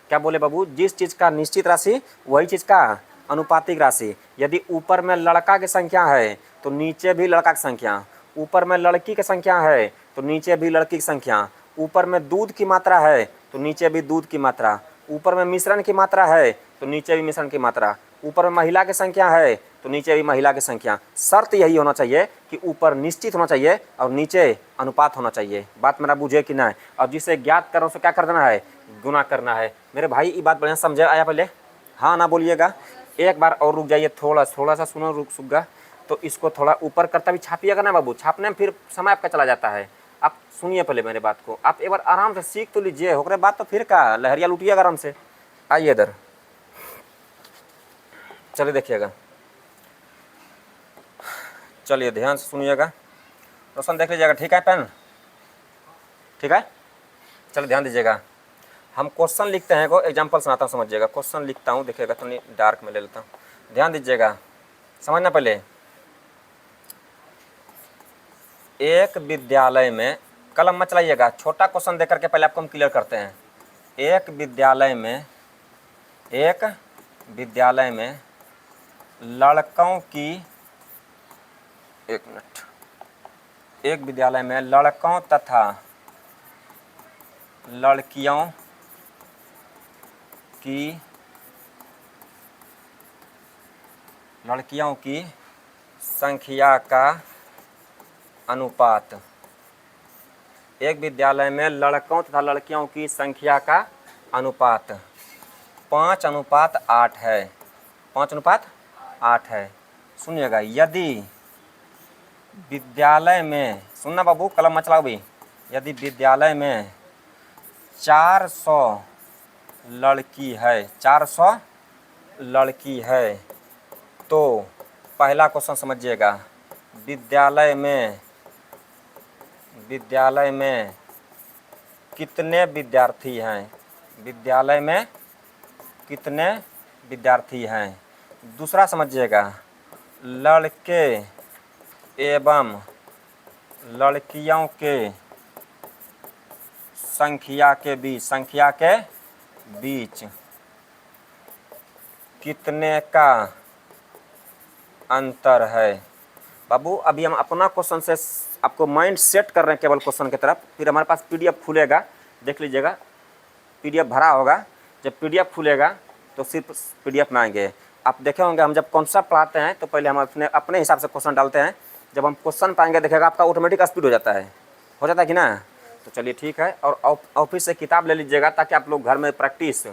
क्या बोले बाबू? जिस चीज का निश्चित राशि वही चीज का अनुपातिक राशि। यदि ऊपर में लड़का की संख्या है तो नीचे भी लड़का की संख्या, ऊपर में लड़की की संख्या है तो नीचे भी लड़की की संख्या, ऊपर में दूध की मात्रा है तो नीचे भी दूध की मात्रा, ऊपर में मिश्रण की मात्रा है तो नीचे भी मिश्रण की मात्रा, ऊपर में महिला की संख्या है तो नीचे भी महिला की संख्या। शर्त यही होना चाहिए कि ऊपर निश्चित होना चाहिए और नीचे अनुपात होना चाहिए। बात मेरा बुझे कि नहीं? अब जिसे ज्ञात करो उसे क्या कर देना है, गुना करना है। मेरे भाई ये बात बढ़िया समझे आया पहले? हाँ ना बोलिएगा। एक बार और रुक जाइए, थोड़ा सा सुनो, रुक सुगा। तो इसको थोड़ा ऊपर करता भी छापिएगा ना बाबू, छापने में फिर समय आपका चला जाता है। आप सुनिए पहले मेरे बात को, आप एक बार आराम से सीख तो लीजिए, होकर बात तो फिर का लहरिया लूटिएगा आराम से। आइए इधर, चलिए देखिएगा, चलिए ध्यान से सुनिएगा, रोशन देख लीजिएगा, ठीक है? पेन ठीक है? चलिए ध्यान दीजिएगा। हम क्वेश्चन लिखते हैं, को एग्जाम्पल सुनाता हूँ, समझिएगा। क्वेश्चन लिखता हूँ, देखिएगा, तो नहीं डार्क में ले लेता हूँ, ध्यान दीजिएगा, समझना। पहले एक विद्यालय में, कलम मत चलाइएगा, छोटा क्वेश्चन देकर के पहले आपको हम क्लियर करते हैं। एक विद्यालय में लड़कों की, एक मिनट, एक विद्यालय में लड़कों तथा लड़कियों की संख्या का अनुपात, एक विद्यालय में लड़कों तथा लड़कियों की संख्या का अनुपात 5:8 है। 5:8 है। सुनिएगा, यदि विद्यालय में, सुनना बाबू, कलम मत चलाओ भी, यदि विद्यालय में 400 लड़की है, 400 लड़की है, तो पहला क्वेश्चन समझिएगा, विद्यालय में कितने विद्यार्थी हैं? विद्यालय में कितने विद्यार्थी हैं? दूसरा समझिएगा, लड़के एवं लड़कियों के संख्या के बीच कितने का अंतर है? बाबू अभी हम अपना क्वेश्चन से आपको माइंड सेट कर रहे हैं केवल क्वेश्चन की तरफ, फिर हमारे पास पीडीएफ खुलेगा, देख लीजिएगा, पीडीएफ भरा होगा। जब पीडीएफ खुलेगा तो सिर्फ पीडीएफ में आएंगे। आप देखे होंगे, हम जब कॉन्सेप्ट पढ़ाते हैं तो पहले हम अपने हिसाब से क्वेश्चन डालते हैं, जब हम क्वेश्चन पाएंगे देखिएगा आपका ऑटोमेटिक स्पीड हो जाता है कि ना? तो चलिए ठीक है, और ऑफिस से किताब ले लीजिएगा ताकि आप लोग घर में प्रैक्टिस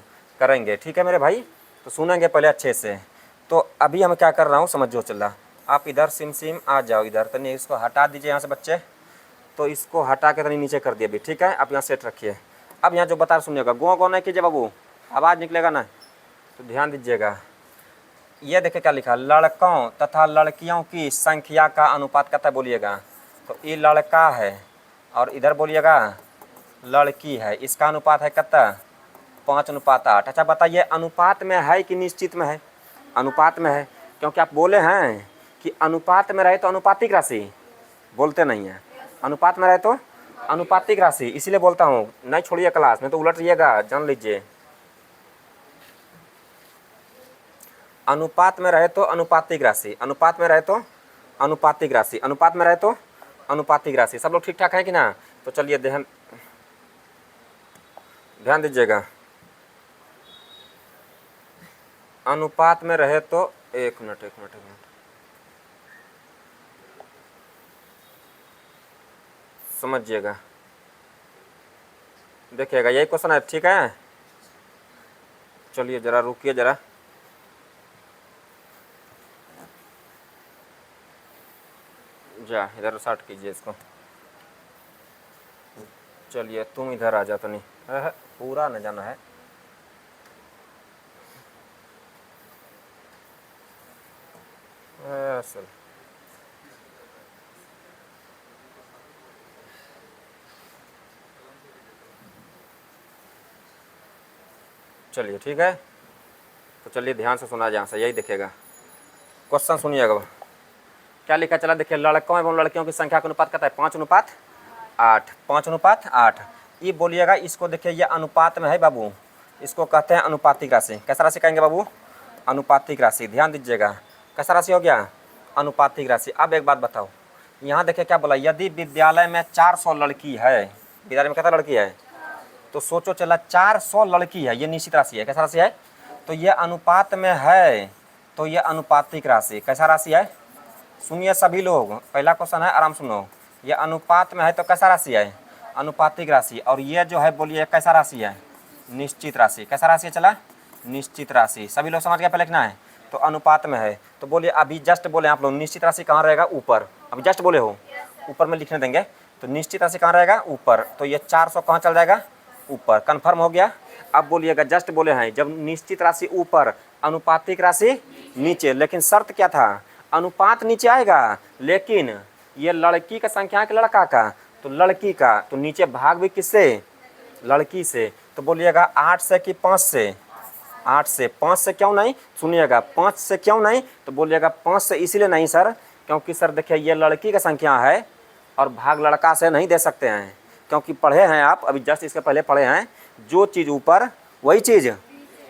करेंगे, ठीक है मेरे भाई? तो सुनेंगे पहले अच्छे से। तो अभी हम क्या कर रहा हूँ समझो, चला आप इधर सिम आ जाओ, इधर तनी इसको हटा दीजिए यहाँ से बच्चे, तो इसको हटा के तनी नीचे कर दिए अभी, ठीक है? आप यहाँ सेट रखिए। अब यहाँ जो बता सुनिएगा, गो नहीं कीजिए बाबू, आवाज़ निकलेगा ना, तो ध्यान दीजिएगा। ये देखिए क्या लिखा, लड़कों तथा लड़कियों की संख्या का अनुपात कहता है, बोलिएगा। तो ये लड़का है और इधर बोलिएगा लड़की है, इसका अनुपात है कितना? 5:8। अच्छा बताइए, अनुपात में है कि निश्चित में है? अनुपात में है, क्योंकि आप बोले हैं कि अनुपात में रहे तो अनुपातिक राशि, बोलते नहीं हैं। अनुपात में रहे तो अनुपातिक राशि, इसीलिए बोलता हूँ, नहीं छोड़िए क्लास, नहीं तो उलट जाइएगा, जान लीजिए। अनुपात में रहे तो अनुपातिक राशि, अनुपात में रहे तो अनुपातिक राशि, अनुपात में रहे तो अनुपातिक राशि। सब लोग ठीक ठाक है कि ना? तो चलिए ध्यान दीजिएगा, अनुपात में रहे तो, एक मिनट समझिएगा, देखिएगा यही क्वेश्चन है, ठीक है? चलिए जरा रुकिए, जरा जा इधर स्टार्ट कीजिए इसको। चलिए तुम इधर आ जाओ, तो नहीं पूरा न जाना है। असल चलिए ठीक है, तो चलिए ध्यान से सुना जहाँ से, यही दिखेगा। क्वेश्चन सुनिएगा, क्या लिखा चला देखिए, लड़कों एवं लड़कियों की संख्या का अनुपात कहता है 5:8। 5:8। ये बोलिएगा, इसको देखिए ये अनुपात में है बाबू, इसको कहते हैं अनुपातिक राशि। कैसा राशि कहेंगे बाबू? अनुपातिक राशि। ध्यान दीजिएगा, कैसा राशि हो गया? अनुपातिक राशि। अब एक बात बताओ, यहाँ देखिए क्या बोला, यदि विद्यालय में 400 लड़की है, विद्यालय में कितना लड़की है, तो सोचो चला 400 लड़की है, ये निश्चित राशि है। कैसा राशि है? तो ये अनुपात में है, तो ये अनुपातिक राशि। कैसा राशि है? सुनिए सभी लोग, पहला क्वेश्चन है, आराम सुनो। ये अनुपात में है तो कैसा राशि है? अनुपातिक राशि। और ये जो है बोलिए कैसा राशि है? निश्चित राशि। कैसा राशि है चला? निश्चित राशि। सभी लोग समझ गए? पहले लिखना है तो अनुपात में है। तो बोलिए अभी जस्ट बोले आप लोग, निश्चित राशि कहाँ रहेगा? ऊपर। अभी जस्ट बोले हो, ऊपर में लिखने देंगे। तो निश्चित राशि कहाँ रहेगा? ऊपर। तो ये 400 कहाँ चल जाएगा? ऊपर। कन्फर्म हो गया? अब बोलिएगा, जस्ट बोले हैं जब निश्चित राशि ऊपर, अनुपातिक राशि नीचे, लेकिन शर्त क्या था? अनुपात नीचे आएगा, लेकिन ये लड़की का संख्या है कि लड़का का? तो लड़की का, तो नीचे भाग भी किससे? लड़की से। तो बोलिएगा 8 से कि 5 से? 8 से। 5 से क्यों नहीं? सुनिएगा, 5 से क्यों नहीं? तो बोलिएगा 5 से इसीलिए नहीं सर, क्योंकि सर देखिए ये लड़की का संख्या है और भाग लड़का से नहीं दे सकते हैं, क्योंकि पढ़े हैं आप, अभी जस्ट इसके पहले पढ़े हैं, जो चीज़ ऊपर वही चीज़,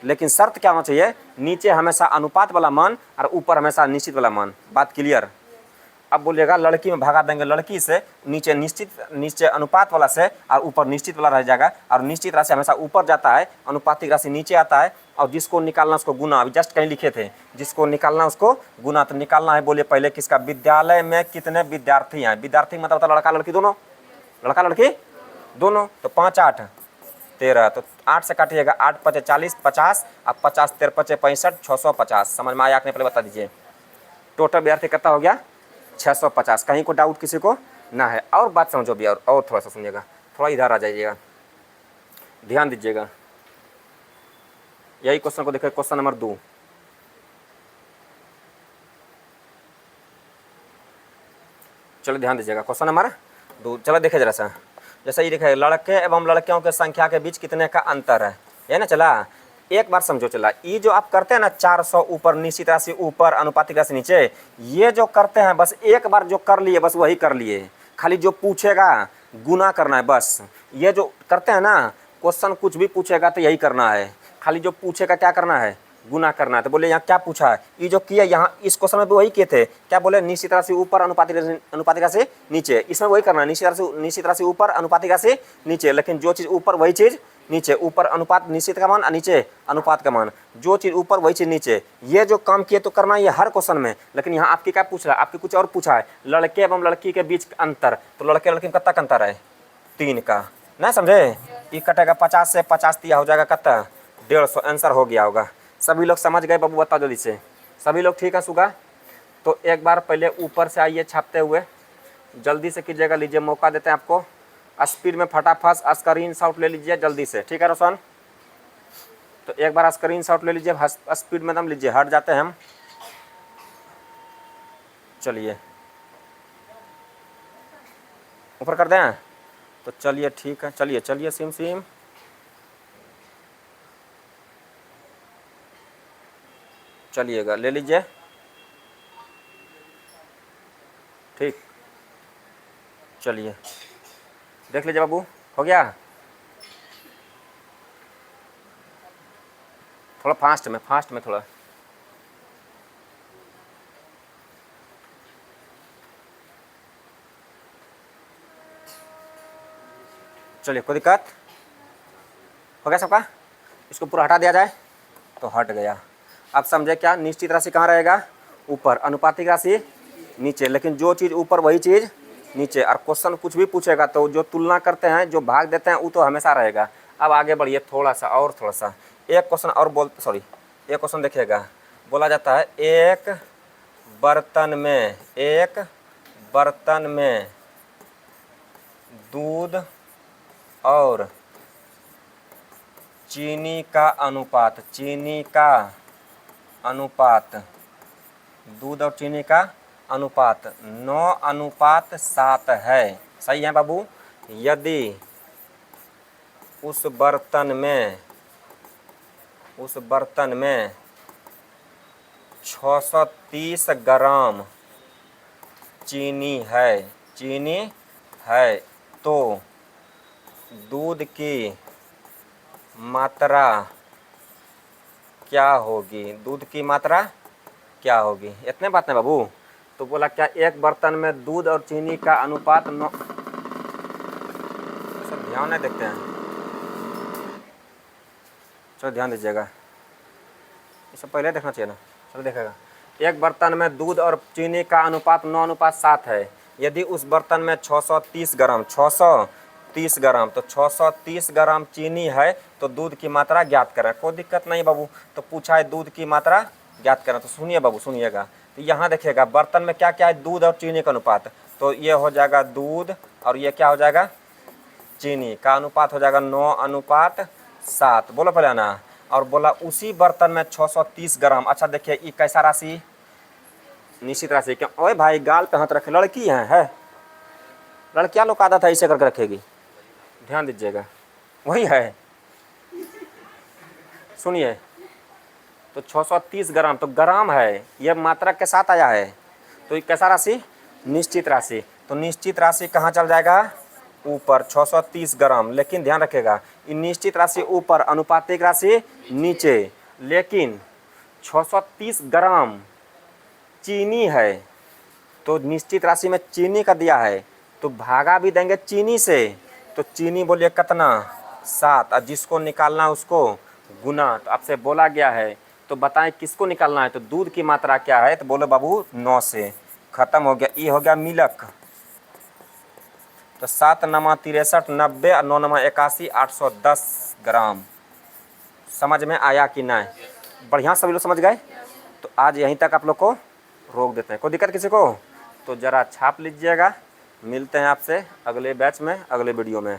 लेकिन शर्त क्या होना चाहिए? नीचे हमेशा अनुपात वाला मान और ऊपर हमेशा निश्चित वाला मान। बात क्लियर? अब बोलिएगा लड़की में भागा देंगे लड़की से, नीचे नीचे अनुपात वाला से और ऊपर निश्चित वाला रह जाएगा, और निश्चित राशि हमेशा ऊपर जाता है, अनुपातिक राशि नीचे आता है, और जिसको निकालना उसको गुना। अभी जस्ट कहीं लिखे थे, जिसको निकालना उसको गुना। तो निकालना है बोलिए पहले किसका? विद्यालय में कितने विद्यार्थी हैं? विद्यार्थी मतलब होता है लड़का लड़की दोनों, लड़का लड़की दोनों। तो 5 8 13, तो 8 से काटिएगा, 8 5 40, 50, अब 50 13 5 65, 650। समझ में आया आपने? पहले बता दीजिए। टोटल विद्यार्थी कितना हो गया? 650। कहीं को डाउट किसी को ना है? और बात समझो भी, और थोड़ा सा सुनिएगा, थोड़ा इधर आ जाइएगा, ध्यान दीजिएगा। यही क्वेश्चन को देखिए, क्वेश्चन नंबर 2। चलो ध्यान दीजिएगा, क्वेश्चन नंबर 2। चलो देखिए जरा सा, जैसा ये लिखा, लड़के एवं लड़कियों के संख्या के बीच कितने का अंतर है ना? चला एक बार समझो चला, ये जो आप करते हैं ना 400 ऊपर, निश्चित राशि ऊपर, अनुपातिक राशि नीचे, ये जो करते हैं बस एक बार जो कर लिए बस वही कर लिए, खाली जो पूछेगा गुना करना है बस। ये जो करते हैं ना, क्वेश्चन कुछ भी पूछेगा तो यही करना है, खाली जो पूछेगा क्या करना है? गुना करना है। तो बोले यहाँ क्या पूछा है? ये जो किया यहाँ इस क्वेश्चन में भी वही किए थे। क्या बोले? निश्चित राशि ऊपर, अनुपातिक राशि नीचे। इसमें वही करना है, निश्चित राशि ऊपर, अनुपातिक राशि नीचे, लेकिन जो चीज़ ऊपर वही चीज़ नीचे। ऊपर अनुपात निश्चित का मान, नीचे अनुपात का मान। जो चीज़ ऊपर वही चीज़ नीचे। ये जो काम किए तो करना ये हर क्वेश्चन में। लेकिन यहाँ आपकी क्या पूछ रहा है? आपकी कुछ और पूछा है, लड़के एवं लड़की के बीच अंतर। तो लड़के लड़की में कितना अंतर है? 3 का। नहीं समझे? ये कटेगा 50 से 50 दिया हो जाएगा कितना? 150। आंसर हो गया होगा। सभी लोग समझ गए बाबू? बताओ जल्दी से। सभी लोग ठीक है सुगा? तो एक बार पहले ऊपर से आइए छापते हुए, जल्दी से कीजिएगा। लीजिए, मौका देते हैं आपको, स्पीड में फटाफट स्क्रीन शॉट ले लीजिए जल्दी से। ठीक है रोशन? तो एक बार स्क्रीन शॉट ले लीजिए, स्पीड में दम लीजिए, हट जाते हैं हम। चलिए ऊपर कर दें? तो चलिए ठीक है, चलिए चलिए सिम सिम, चलिएगा ले लीजिए। ठीक, चलिए देख लीजिए बाबू, हो गया? थोड़ा फास्ट में थोड़ा। चलिए, कोई दिक्कत? हो गया सबका? इसको पूरा हटा दिया जाए तो हट गया। अब समझे क्या? निश्चित राशि कहाँ रहेगा? ऊपर, अनुपातिक राशि नीचे, लेकिन जो चीज़ ऊपर वही चीज़ नीचे। और क्वेश्चन कुछ भी पूछेगा तो जो तुलना करते हैं, जो भाग देते हैं, वो तो हमेशा रहेगा। अब आगे बढ़िए थोड़ा सा, और थोड़ा सा एक क्वेश्चन और एक क्वेश्चन देखिएगा। बोला जाता है एक बर्तन में दूध और चीनी का अनुपात, दूध और चीनी का अनुपात 9:7 है। सही है बाबू? यदि उस बर्तन में उस बर्तन में 630 ग्राम चीनी है तो दूध की मात्रा क्या होगी? दूध की मात्रा क्या होगी? इतने बात है बाबू। तो बोला क्या एक बर्तन में दूध और चीनी का अनुपात 9। सर ध्यान नहीं देखते हैं, चलो ध्यान दीजिएगा, इसे पहले देखना चाहिए ना। चलो देखेगा, एक बर्तन में दूध और चीनी का अनुपात 9:7 है। यदि उस बर्तन में 630 ग्राम तो 630 ग्राम चीनी है तो दूध की मात्रा ज्ञात करें। कोई दिक्कत नहीं बाबू। तो पूछा है दूध की मात्रा ज्ञात करें। तो सुनिए बाबू, सुनिएगा। तो यहाँ देखिएगा बर्तन में क्या क्या है, दूध और चीनी का अनुपात। तो ये हो जाएगा दूध और ये क्या हो जाएगा, चीनी का अनुपात हो जाएगा 9:7। बोलो पहले ना। और बोला उसी बर्तन में 630 ग्राम। अच्छा देखिए ये कैसा राशि, निश्चित राशि। क्यों ओए भाई गाल पे हाथ रखे, लड़की है लड़कियां लोग आदत है इसे करके रखेगी। ध्यान दीजिएगा, वही है। सुनिए, तो 630 ग्राम तो ग्राम है, ये मात्रा के साथ आया है। तो ये कैसा राशि, निश्चित राशि। तो निश्चित राशि कहाँ चल जाएगा, ऊपर 630 ग्राम। लेकिन ध्यान रखेगा ये निश्चित राशि ऊपर, अनुपातिक राशि नीचे। लेकिन 630 ग्राम चीनी है तो निश्चित राशि में चीनी का दिया है तो भागा भी देंगे चीनी से। तो चीनी बोलिए कितना, 7। और जिसको निकालना है उसको गुना। तो आपसे बोला गया है, तो बताएं किसको निकालना है। तो दूध की मात्रा क्या है, तो बोलो बाबू 9 से। खत्म हो गया। ये हो गया मिलक। तो 7 नमा 63 90 और 9 नमा 81 810 ग्राम। समझ में आया कि नहीं? बढ़िया, सभी लोग समझ गए। तो आज यहीं तक आप लोग को रोक देते हैं। कोई दिक्कत किसी को? तो ज़रा छाप लीजिएगा। मिलते हैं आपसे अगले बैच में, अगले वीडियो में।